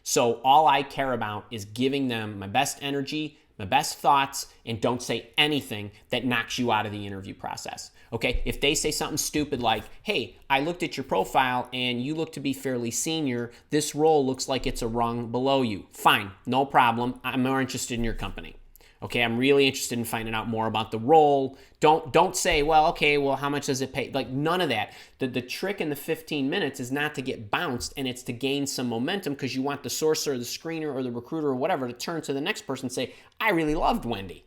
So all I care about is giving them my best energy, my best thoughts, and don't say anything that knocks you out of the interview process. Okay? If they say something stupid like, hey, I looked at your profile and you look to be fairly senior. This role looks like it's a rung below you. Fine, no problem. I'm more interested in your company. Okay, I'm really interested in finding out more about the role. Don't say, well, okay, well, how much does it pay? Like, none of that. The trick in the 15 minutes is not to get bounced, and it's to gain some momentum because you want the sourcer or the screener or the recruiter or whatever to turn to the next person and say, I really loved Wendy.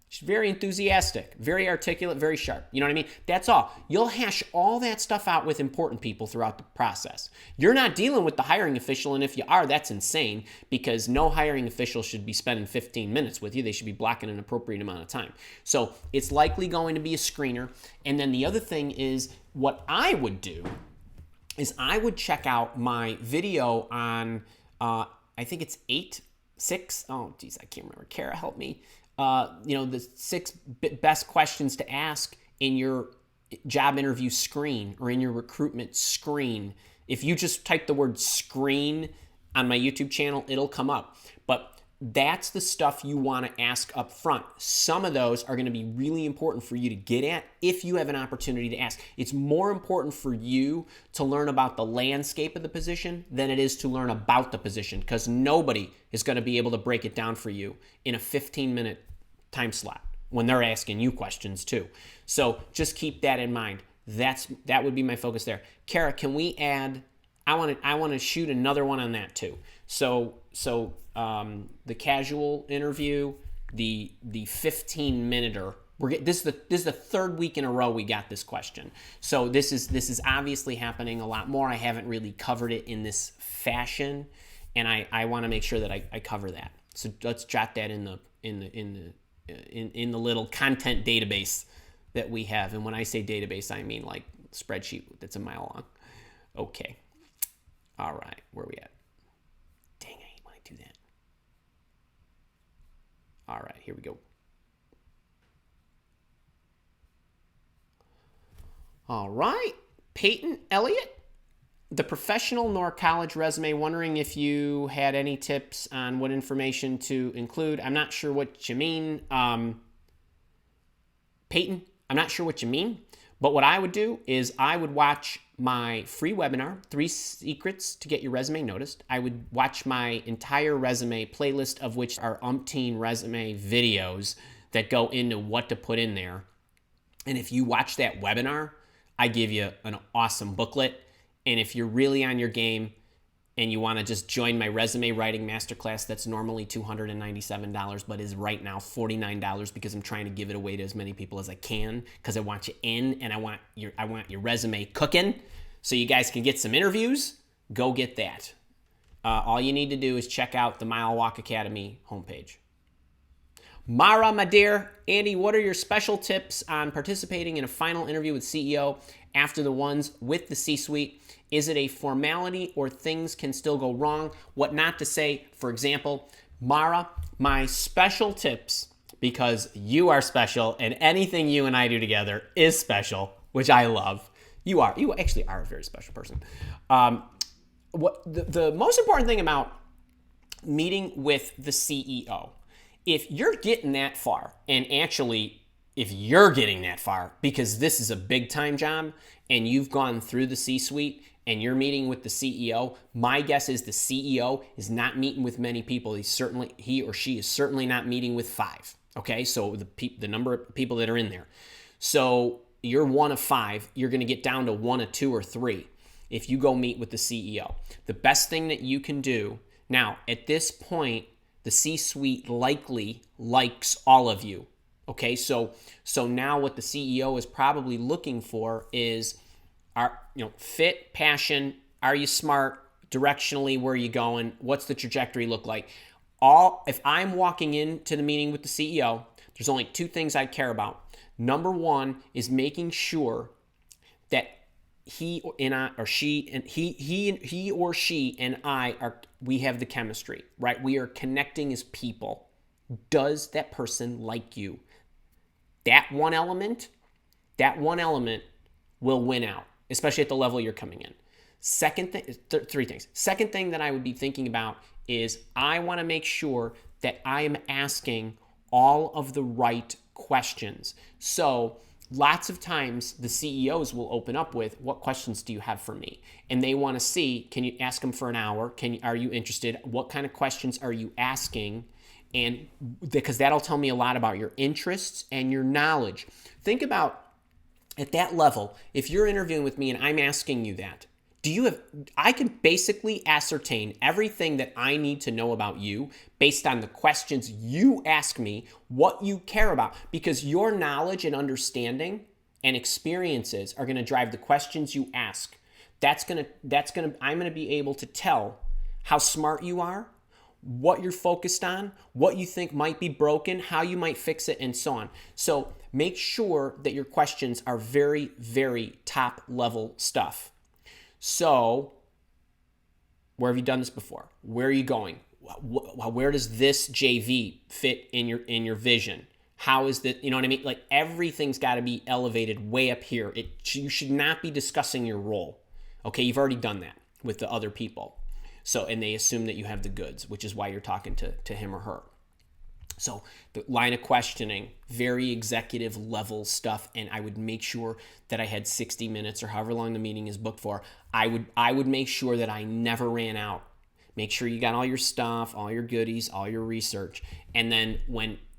She's very enthusiastic, very articulate, very sharp. You know what I mean? That's all. You'll hash all that stuff out with important people throughout the process. You're not dealing with the hiring official, and if you are, that's insane because no hiring official should be spending 15 minutes with you. They should be blocking an appropriate amount of time. So it's likely going to be a screener. And then the other thing is what I would do is I would check out my video on, I think it's 6. Oh, geez, I can't remember. Kara, help me. The 6 best questions to ask in your job interview screen or in your recruitment screen. If you just type the word screen on my YouTube channel, it'll come up. But that's the stuff you want to ask up front. Some of those are going to be really important for you to get at if you have an opportunity to ask. It's more important for you to learn about the landscape of the position than it is to learn about the position because nobody is going to be able to break it down for you in a 15-minute time slot when they're asking you questions too. So just keep that in mind. That would be my focus there. Kara, can we add? I want to shoot another one on that too. So the casual interview, the 15-minuter. This is the third week in a row we got this question. So this is obviously happening a lot more. I haven't really covered it in this fashion, and I want to make sure that I cover that. So let's jot that in the little content database that we have. And when I say database, I mean like spreadsheet that's a mile long. Okay. All right. Where are we at? Dang, I hate when I do that. All right, here we go. All right. Peyton Elliott, the professional nor college resume, wondering if you had any tips on what information to include. I'm not sure what you mean. Peyton, I'm not sure what you mean, but what I would do is I would watch my free webinar, 3 Secrets to Get Your Resume Noticed. I would watch my entire resume playlist, of which are umpteen resume videos that go into what to put in there. And if you watch that webinar, I give you an awesome booklet. And if you're really on your game and you want to just join my resume writing masterclass that's normally $297 but is right now $49 because I'm trying to give it away to as many people as I can because I want you in and I want your resume cooking so you guys can get some interviews, go get that. All you need to do is check out the Mile Walk Academy homepage. Mara, my dear, Andy, what are your special tips on participating in a final interview with CEO after the ones with the C-suite? Is it a formality or things can still go wrong? What not to say? For example, Mara, my special tips, because you are special and anything you and I do together is special, which I love. You actually are a very special person. What the most important thing about meeting with the CEO, if you're getting that far, and actually if you're getting that far, because this is a big time job and you've gone through the C-suite and you're meeting with the CEO, my guess is the CEO is not meeting with many people. He or she is certainly not meeting with 5. Okay, so the number of people that are in there. So you're 1 of 5. You're going to get down to 1 of 2 or 3 if you go meet with the CEO. The best thing that you can do now at this point, the C-suite likely likes all of you. Okay, so now what the CEO is probably looking for is, fit, passion, are you smart, directionally, where are you going, what's the trajectory look like? If I'm walking into the meeting with the CEO, there's only 2 things I care about. Number 1 is making sure that he or she and I we have the chemistry, right? We are connecting as people. Does that person like you? That one element will win out, especially at the level you're coming in. Second thing, 3 things. Second thing that I would be thinking about is I want to make sure that I am asking all of the right questions. So lots of times the CEOs will open up with, what questions do you have for me? And they want to see, can you ask them for an hour? Are you interested? What kind of questions are you asking? And because that'll tell me a lot about your interests and your knowledge. Think about at that level, if you're interviewing with me and I'm asking you that, I can basically ascertain everything that I need to know about you based on the questions you ask me, what you care about, because your knowledge and understanding and experiences are going to drive the questions you ask. I'm going to be able to tell how smart you are, what you're focused on, what you think might be broken, how you might fix it, and so on. So make sure that your questions are very, very top level stuff. So, where have you done this before? Where are you going? Where does this JV fit in your vision? How is that, you know what I mean? Like everything's got to be elevated way up here. You should not be discussing your role. Okay, you've already done that with the other people. So, and they assume that you have the goods, which is why you're talking to him or her. So the line of questioning, very executive level stuff, and I would make sure that I had 60 minutes or however long the meeting is booked for. I would make sure that I never ran out. Make sure you got all your stuff, all your goodies, all your research. And then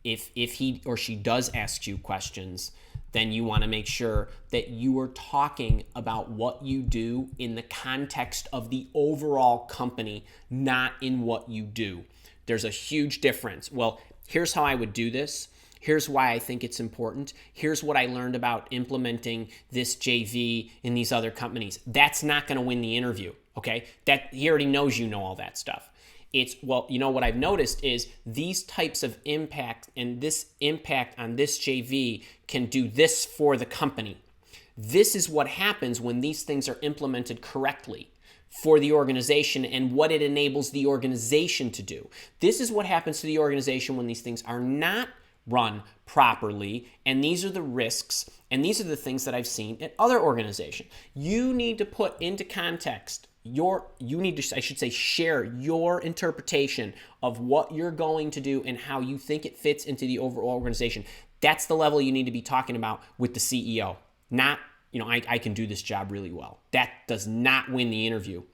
if he or she does ask you questions, then you want to make sure that you are talking about what you do in the context of the overall company, not in what you do. There's a huge difference. Well, here's how I would do this. Here's why I think it's important. Here's what I learned about implementing this JV in these other companies. That's not going to win the interview, okay? He already knows you know all that stuff. What I've noticed is these types of impact and this impact on this JV can do this for the company. This is what happens when these things are implemented correctly for the organization and what it enables the organization to do. This is what happens to the organization when these things are not run properly, and these are the risks, and these are the things that I've seen at other organizations. You need to put into context share your interpretation of what you're going to do and how you think it fits into the overall organization. That's the level you need to be talking about with the CEO. Not, I can do this job really well. That does not win the interview.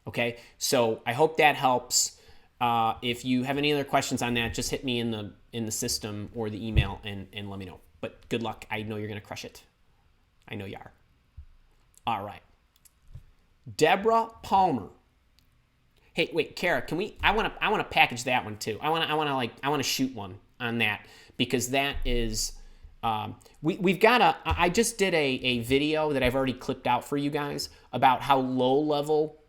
Okay, so I hope that helps. If you have any other questions on that, just hit me in the system or the email and let me know. But good luck. I know you're going to crush it. I know you are. All right. Deborah Palmer. Hey, wait, Kara, can we? I want to package that one too. I want to shoot one on that because that is. We've got I just did a video that I've already clipped out for you guys about how low level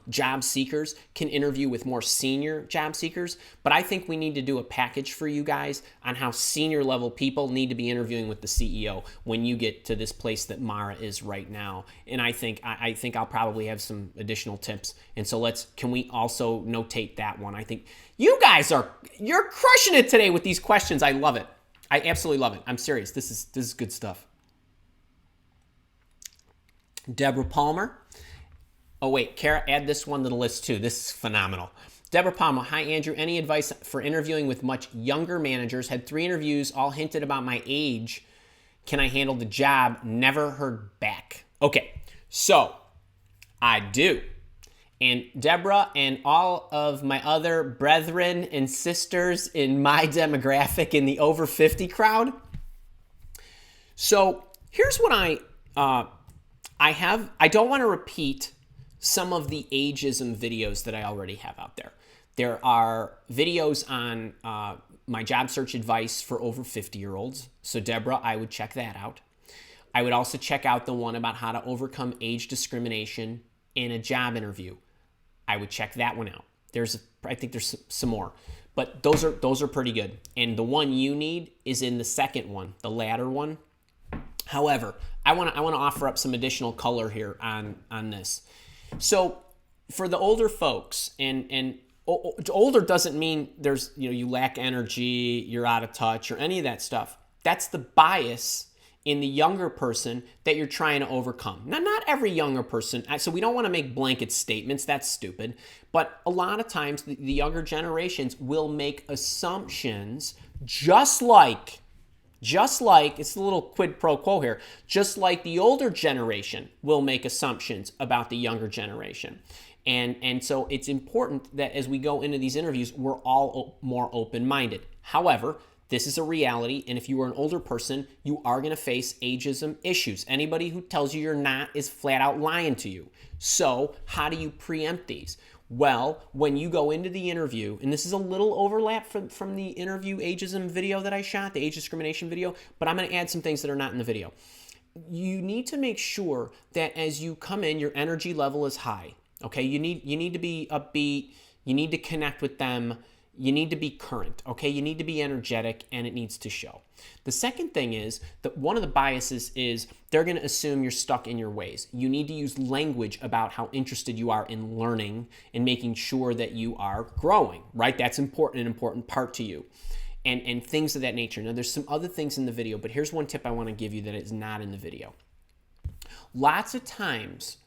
job seekers can interview with more senior job seekers, but I think we need to do a package for you guys on how senior level people need to be interviewing with the CEO when you get to this place that Mara is right now. And I think I'll probably have some additional tips. And so can we also notate that one? I think you guys you're crushing it today with these questions. I love it. I absolutely love it. I'm serious. This is good stuff. Deborah Palmer. Oh, wait, Kara, add this one to the list, too. This is phenomenal. Deborah Palmer, hi, Andrew. Any advice for interviewing with much younger managers? Had 3 interviews, all hinted about my age. Can I handle the job? Never heard back. Okay, so I do. And Deborah and all of my other brethren and sisters in my demographic in the over 50 crowd. So here's what I don't want to repeat some of the ageism videos that I already have out there. There are videos on my job search advice for over 50-year-olds. So Deborah, I would check that out. I would also check out the one about how to overcome age discrimination in a job interview. I would check that one out. I think there's some more, but those are pretty good. And the one you need is in the second one, the latter one. However, I want to offer up some additional color here on this. So for the older folks, and older doesn't mean you lack energy, you're out of touch, or any of that stuff. That's the bias in the younger person that you're trying to overcome. Now, not every younger person, so we don't want to make blanket statements. That's stupid. But a lot of times, the younger generations will make assumptions just like, it's a little quid pro quo here, just like the older generation will make assumptions about the younger generation. And so it's important that as we go into these interviews, we're all more open-minded. However, this is a reality, and if you are an older person, you are going to face ageism issues. Anybody who tells you you're not is flat out lying to you. So how do you preempt these? Well, when you go into the interview, and this is a little overlap from the interview ageism video that I shot, the age discrimination video, but I'm going to add some things that are not in the video. You need to make sure that as you come in, your energy level is high. Okay, you need to be upbeat. You need to connect with them. You need to be current, okay? You need to be energetic, and it needs to show. The second thing is that one of the biases is they're going to assume you're stuck in your ways. You need to use language about how interested you are in learning and making sure that you are growing, right? That's an important part to you, and things of that nature. Now, there's some other things in the video, but here's one tip I want to give you that is not in the video. Lots of times,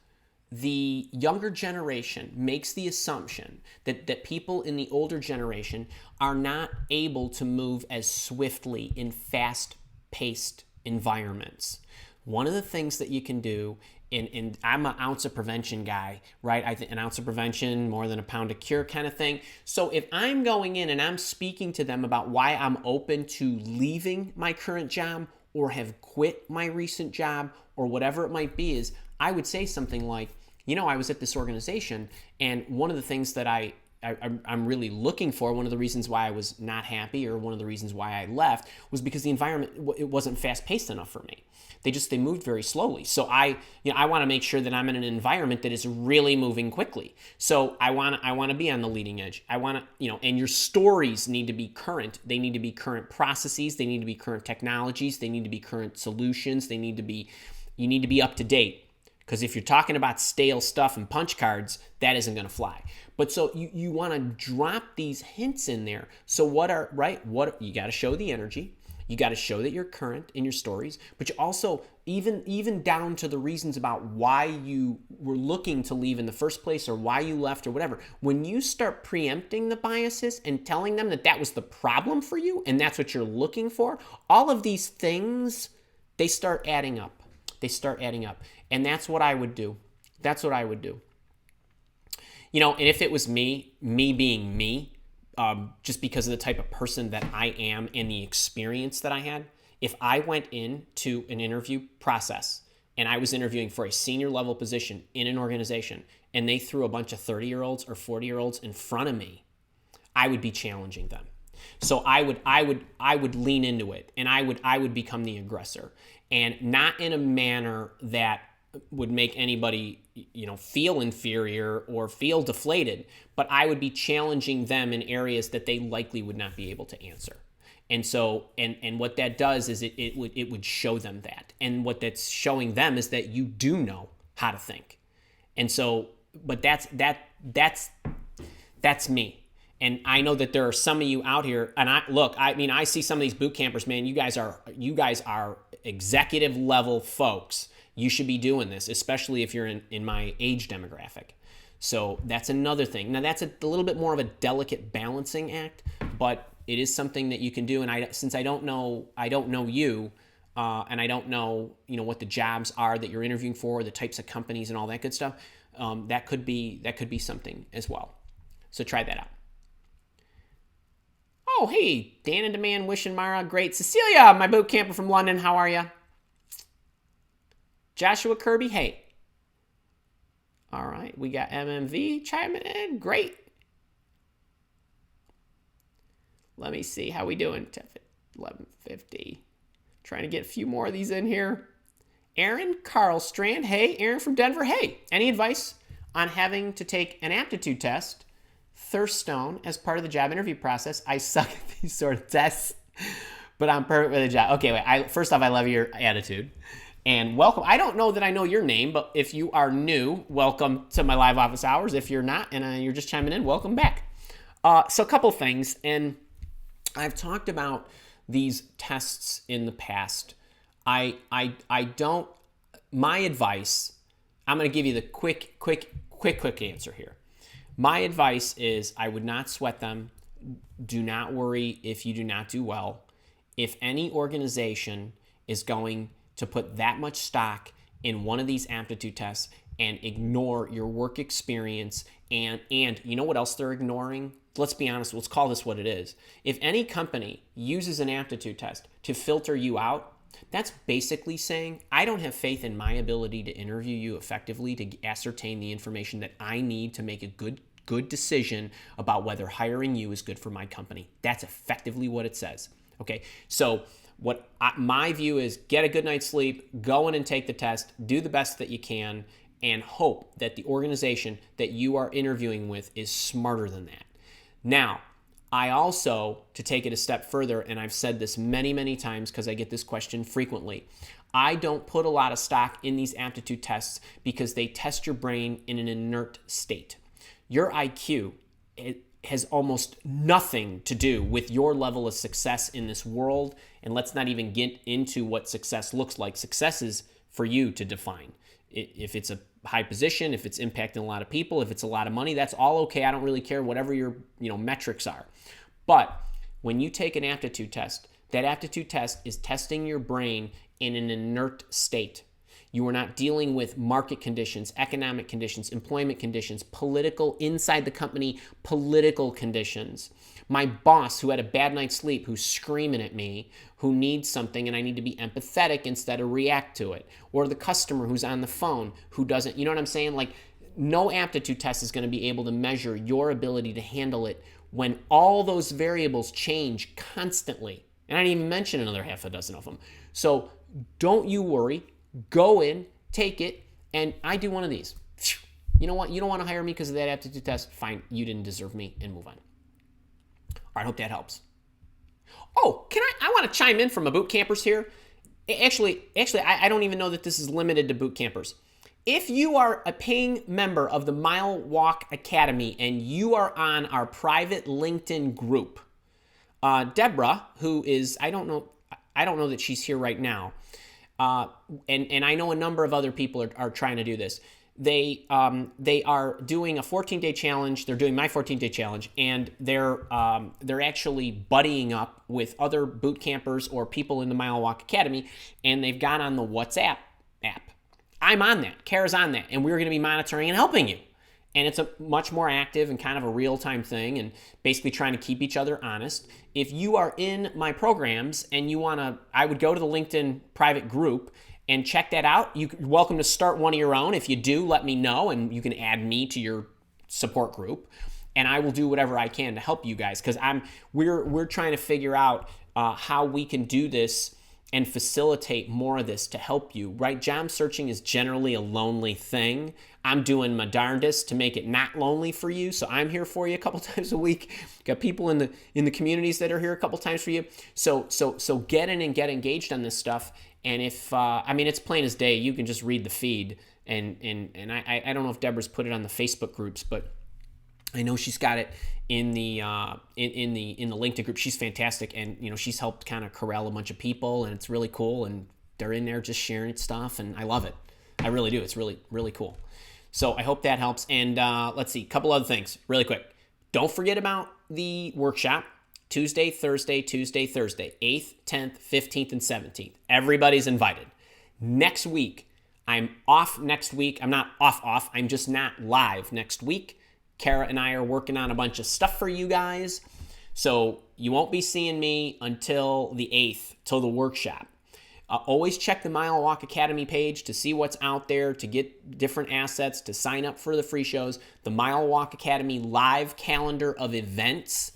the younger generation makes the assumption that people in the older generation are not able to move as swiftly in fast-paced environments. One of the things that you can do, and I'm an ounce of prevention guy, right? I think an ounce of prevention, more than a pound of cure kind of thing. So if I'm going in and I'm speaking to them about why I'm open to leaving my current job or have quit my recent job or whatever it might be, is I would say something like, I was at this organization, and one of the things that I'm really looking for, one of the reasons why I was not happy, or one of the reasons why I left, was because the environment, it wasn't fast-paced enough for me. They moved very slowly. So I want to make sure that I'm in an environment that is really moving quickly. So I want to be on the leading edge. I want to, and your stories need to be current. They need to be current processes. They need to be current technologies. They need to be current solutions. You need to be up to date. Because if you're talking about stale stuff and punch cards, that isn't going to fly. But so you want to drop these hints in there. So you got to show the energy. You got to show that you're current in your stories, but you also, even down to the reasons about why you were looking to leave in the first place or why you left or whatever. When you start preempting the biases and telling them that was the problem for you and that's what you're looking for, all of these things, they start adding up. And that's what I would do. And if it was me being me, just because of the type of person that I am and the experience that I had, if I went into an interview process and I was interviewing for a senior level position in an organization and they threw a bunch of 30-year-olds or 40-year-olds in front of me, I would be challenging them. So I would lean into it, and I would become the aggressor, and not in a manner that would make anybody, feel inferior or feel deflated, but I would be challenging them in areas that they likely would not be able to answer. And so, and what that does is it would show them that. And what that's showing them is that you do know how to think. And so, but that's me. And I know that there are some of you out here, and I see some of these boot campers, man, you guys are executive level folks. You should be doing this, especially if you're in my age demographic. So that's another thing. Now that's a little bit more of a delicate balancing act, but it is something that you can do. And since I don't know you, and I don't know, what the jobs are that you're interviewing for, the types of companies and all that good stuff, that could be something as well. So try that out. Oh, hey, Dan and Demand, wishing Mara great. Cecilia, my boot camper from London, how are you? Joshua Kirby, hey. All right, we got MMV chiming in. Great. Let me see how we doing. 11:50. Trying to get a few more of these in here. Aaron Carlstrand, hey. Aaron from Denver, hey. Any advice on having to take an aptitude test, Thirststone, as part of the job interview process? I suck at these sort of tests, but I'm perfect for the job. Okay, wait. First off, I love your attitude. And welcome. I don't know that I know your name, but if you are new, welcome to my live office hours. If you're not and you're just chiming in, welcome back. So a couple things, and I've talked about these tests in the past. My advice, I'm going to give you the quick answer here. My advice is I would not sweat them. Do not worry if you do not do well. If any organization is going to put that much stock in one of these aptitude tests and ignore your work experience and you know what else they're ignoring? Let's be honest, let's call this what it is. If any company uses an aptitude test to filter you out, that's basically saying, I don't have faith in my ability to interview you effectively to ascertain the information that I need to make a good decision about whether hiring you is good for my company. That's effectively what it says. Okay, so my view is get a good night's sleep, go in and take the test, do the best that you can, and hope that the organization that you are interviewing with is smarter than that. Now, I also, to take it a step further, and I've said this many, many times because I get this question frequently, I don't put a lot of stock in these aptitude tests because they test your brain in an inert state. Your IQ, it has almost nothing to do with your level of success in this world, and let's not even get into what success looks like. Success is for you to define. If it's a high position, if it's impacting a lot of people, if it's a lot of money, that's all okay. I don't really care, whatever your metrics are. But when you take an aptitude test, that aptitude test is testing your brain in an inert state. You are not dealing with market conditions, economic conditions, employment conditions, inside the company, political conditions. My boss who had a bad night's sleep, who's screaming at me, who needs something and I need to be empathetic instead of react to it. Or the customer who's on the phone who doesn't, you know what I'm saying? Like, no aptitude test is going to be able to measure your ability to handle it when all those variables change constantly. And I didn't even mention another half a dozen of them. So don't you worry. Go in, take it, and I do one of these. You know what? You don't want to hire me because of that aptitude test? Fine, you didn't deserve me, and move on. All right, I hope that helps. Oh, I want to chime in from my boot campers here. Actually, I don't even know that this is limited to boot campers. If you are a paying member of the Mile Walk Academy and you are on our private LinkedIn group, Deborah, who is, I don't know that she's here right now, and I know a number of other people are trying to do this. They are doing a 14-day challenge. They're doing my 14-day challenge, and they're actually buddying up with other boot campers or people in the Mile Walk Academy, and they've got on the WhatsApp app. I'm on that. Kara's on that, and we're going to be monitoring and helping you. And it's a much more active and kind of a real-time thing and basically trying to keep each other honest. If you are in my programs and you want to, I would go to the LinkedIn private group and check that out. You're welcome to start one of your own. If you do, let me know, and you can add me to your support group. And I will do whatever I can to help you guys because we're trying to figure out how we can do this and facilitate more of this to help you, right? Job searching is generally a lonely thing. I'm doing my darndest to make it not lonely for you, so I'm here for you a couple times a week. Got people in the communities that are here a couple times for you. So get in and get engaged on this stuff. And if I mean, it's plain as day. You can just read the feed, and I don't know if Deborah's put it on the Facebook groups, but I know she's got it in the LinkedIn group. She's fantastic, and she's helped kind of corral a bunch of people, and it's really cool. And they're in there just sharing stuff, and I love it. I really do. It's really, really cool. So I hope that helps. And let's see, a couple other things really quick. Don't forget about the workshop. Tuesday, Thursday, 8th, 10th, 15th, and 17th. Everybody's invited. Next week, I'm off next week. I'm not off. I'm just not live next week. Kara and I are working on a bunch of stuff for you guys. So you won't be seeing me until the 8th, till the workshop. Always check the Mile Walk Academy page to see what's out there, to get different assets, to sign up for the free shows. The Mile Walk Academy live calendar of events.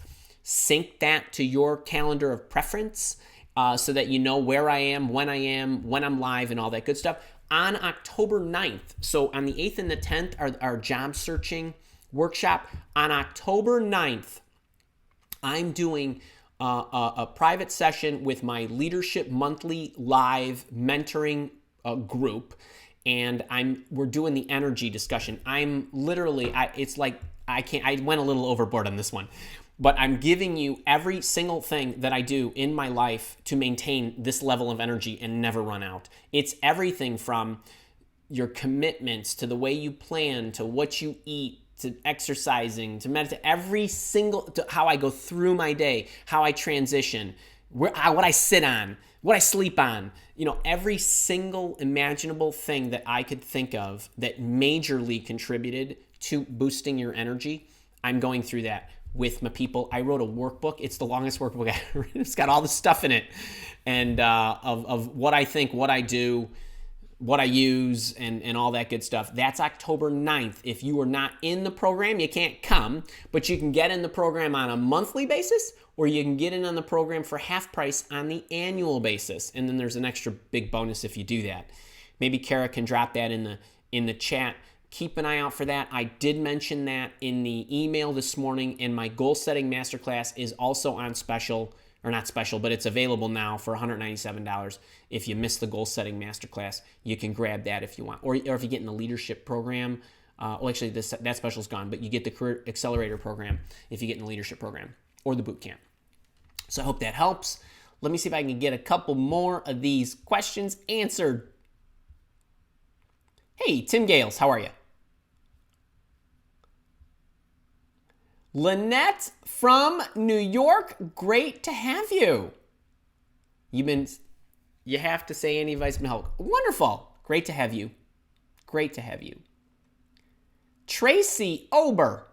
Sync that to your calendar of preference so that you know where I am, when I'm live, and all that good stuff. On October 9th, so on the 8th and the 10th are our job searching workshop. On October 9th, I'm doing a private session with my Leadership Monthly Live mentoring group, and we're doing the energy discussion. I'm literally, it's like I went a little overboard on this one, but I'm giving you every single thing that I do in my life to maintain this level of energy and never run out. It's everything from your commitments to the way you plan to what you eat to exercising to meditate, to how I go through my day, how I transition, what I sit on, what I sleep on, every single imaginable thing that I could think of that majorly contributed to boosting your energy. I'm going through that with my people. I wrote a workbook. It's the longest workbook I ever written. It's got all the stuff in it, and of what I think, what I do, what I use, and all that good stuff. That's October 9th. If you are not in the program, you can't come, but you can get in the program on a monthly basis, or you can get in on the program for half price on the annual basis. And then there's an extra big bonus if you do that. Maybe Kara can drop that in the chat. Keep an eye out for that. I did mention that in the email this morning, and my goal setting masterclass is also on special, or not special, but it's available now for $197. If you missed the goal setting masterclass, you can grab that if you want. Or if you get in the leadership program, actually that special's gone, but you get the career accelerator program if you get in the leadership program or the boot camp. So I hope that helps. Let me see if I can get a couple more of these questions answered. Hey, Tim Gales, how are you? Lynette from New York, great to have you. You have to say any advice been helpful. Wonderful. Great to have you. Great to have you. Tracy Ober,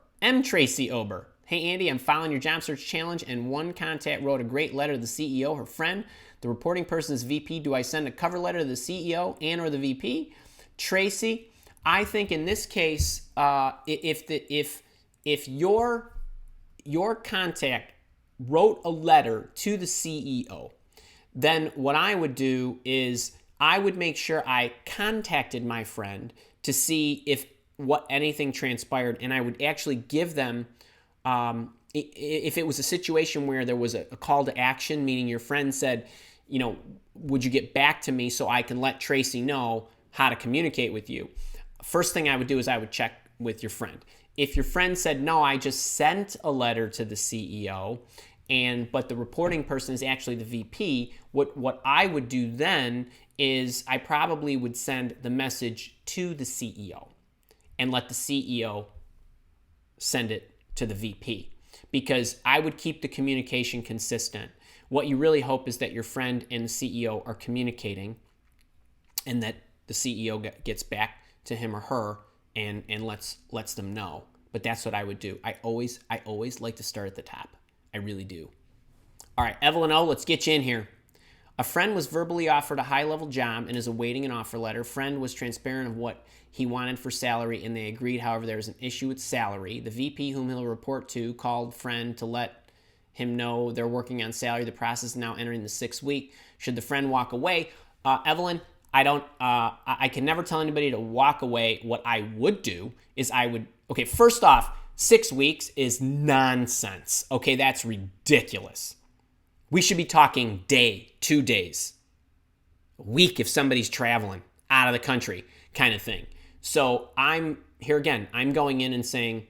Tracy Ober. Hey, Andy, I'm following your job search challenge, and one contact wrote a great letter to the CEO, her friend. The reporting person is VP. Do I send a cover letter to the CEO and or the VP? Tracy, I think in this case, if your contact wrote a letter to the CEO, then what I would do is I would make sure I contacted my friend to see if anything transpired, and I would actually give them, if it was a situation where there was a call to action, meaning your friend said, would you get back to me so I can let Tracy know how to communicate with you? First thing I would do is I would check with your friend. If your friend said, no, I just sent a letter to the CEO, but the reporting person is actually the VP, what I would do then is I probably would send the message to the CEO and let the CEO send it to the VP, because I would keep the communication consistent. What you really hope is that your friend and the CEO are communicating, and that the CEO gets back to him or her and lets them know. But that's what I would do. I always like to start at the top. I really do. All right, Evelyn O, let's get you in here. A friend was verbally offered a high-level job and is awaiting an offer letter. Friend was transparent of what he wanted for salary, and they agreed. However, there was an issue with salary. The VP, whom he'll report to, called friend to let him know they're working on salary. The process is now entering the 6th week. Should the friend walk away? Evelyn, I can never tell anybody to walk away. What I would do is okay, first off, 6 weeks is nonsense. Okay, that's ridiculous. We should be talking day, 2 days, a week if somebody's traveling out of the country kind of thing. So I'm going in and saying,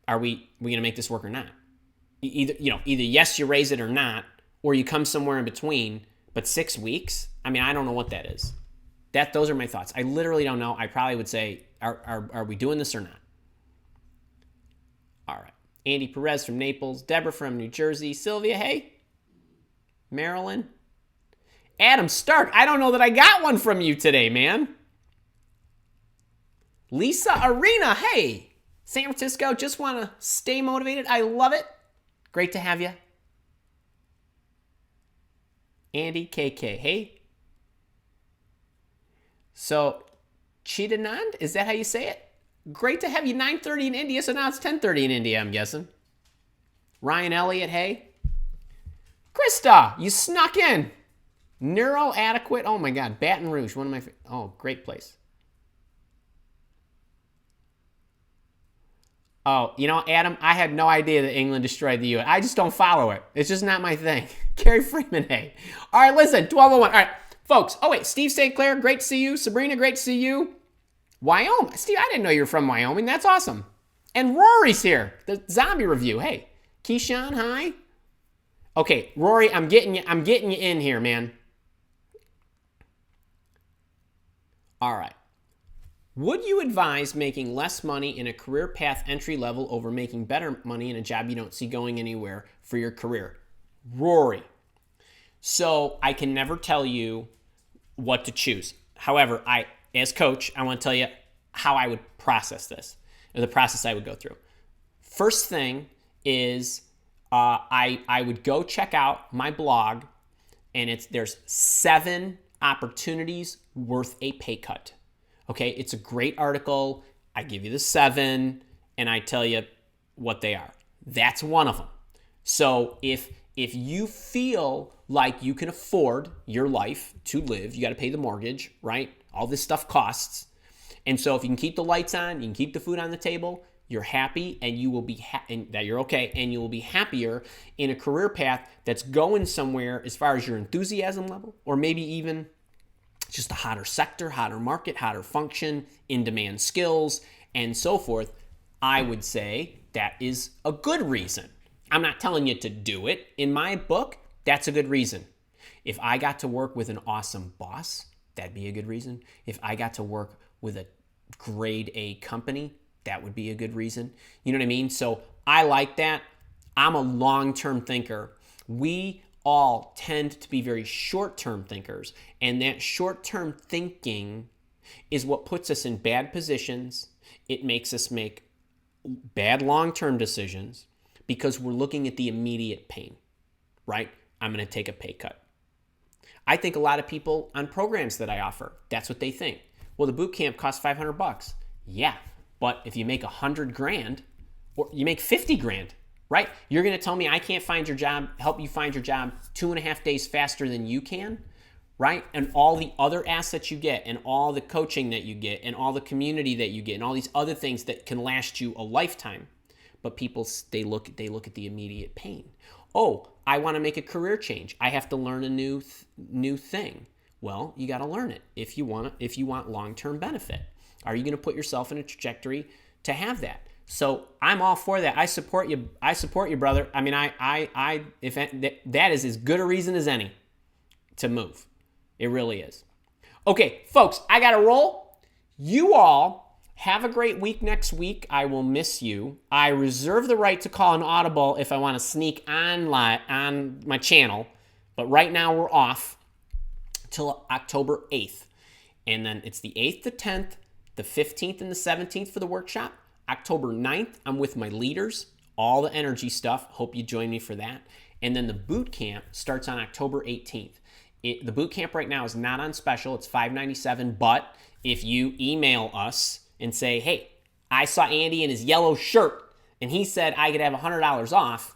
are we going to make this work or not? Either yes, you raise it or not, or you come somewhere in between. But 6 weeks? I mean, I don't know what that is. Those are my thoughts. I literally don't know. I probably would say, are we doing this or not? All right. Andy Perez from Naples. Deborah from New Jersey. Sylvia, hey. Maryland. Adam Stark. I don't know that I got one from you today, man. Lisa Arena. Hey. San Francisco. Just want to stay motivated. I love it. Great to have you. Andy KK. Hey. So, Chidanand, is that how you say it? Great to have you. 9:30 in India, so now it's 10:30 in India, I'm guessing. Ryan Elliott, hey. Krista, you snuck in. Neuro Adequate. Oh my God, Baton Rouge, one of my great place. Oh, Adam, I had no idea that England destroyed the U.S. I just don't follow it. It's just not my thing. Gary Freeman, hey. All right, listen, 12:01. All right, folks. Oh, wait, Steve St. Clair, great to see you. Sabrina, great to see you. Wyoming. Steve, I didn't know you were from Wyoming. That's awesome. And Rory's here. The zombie review. Hey, Keyshawn, hi. Okay, Rory, I'm getting you in here, man. All right. Would you advise making less money in a career path entry level over making better money in a job you don't see going anywhere for your career? Rory. So I can never tell you what to choose. However, as coach, I want to tell you how I would process this, or the process I would go through. First thing is I would go check out my blog, and there's 7 opportunities worth a pay cut. Okay, it's a great article. I give you the 7, and I tell you what they are. That's one of them. So if you feel like you can afford your life to live, you got to pay the mortgage, right? All this stuff costs. And so if you can keep the lights on, you can keep the food on the table, you're happy, and you will be that you're okay, and you will be happier in a career path that's going somewhere as far as your enthusiasm level, or maybe even just a hotter sector, hotter market, hotter function, in-demand skills, and so forth. I would say that is a good reason. I'm not telling you to do it. In my book, that's a good reason. If I got to work with an awesome boss, that'd be a good reason. If I got to work with a grade A company, that would be a good reason. You know what I mean? So I like that. I'm a long-term thinker. We all tend to be very short-term thinkers, and that short-term thinking is what puts us in bad positions. It makes us make bad long-term decisions because we're looking at the immediate pain, right? I'm going to take a pay cut. I think a lot of people on programs that I offer, that's what they think. Well, the boot camp costs $500. Yeah, but if you make $100,000 or you make $50,000, right? You're going to tell me I can't find your job, help you find your job 2.5 days faster than you can, right? And all the other assets you get, and all the coaching that you get, and all the community that you get, and all these other things that can last you a lifetime. But people, they look at the immediate pain. Oh, I want to make a career change. I have to learn a new thing. Well, you got to learn it if you want long-term benefit. Are you going to put yourself in a trajectory to have that? So I'm all for that. I support you. I support you, brother. I mean, if that is as good a reason as any to move. It really is. Okay, folks, I got to roll. You all have a great week next week. I will miss you. I reserve the right to call an audible if I want to sneak on my channel. But right now we're off till October 8th. And then it's the 8th, the 10th, the 15th, and the 17th for the workshop. October 9th, I'm with my leaders, all the energy stuff. Hope you join me for that. And then the boot camp starts on October 18th. The boot camp right now is not on special. It's $597. But if you email us and say, hey, I saw Andy in his yellow shirt, and he said I could have $100 off,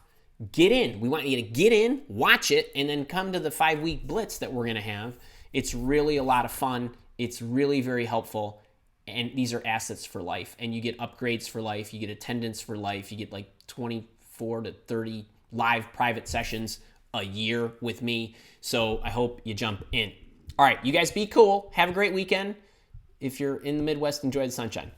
get in. We want you to get in, watch it, and then come to the 5-week blitz that we're going to have. It's really a lot of fun. It's really very helpful. And these are assets for life. And you get upgrades for life. You get attendance for life. You get like 24 to 30 live private sessions a year with me. So I hope you jump in. All right, you guys be cool. Have a great weekend. If you're in the Midwest, enjoy the sunshine.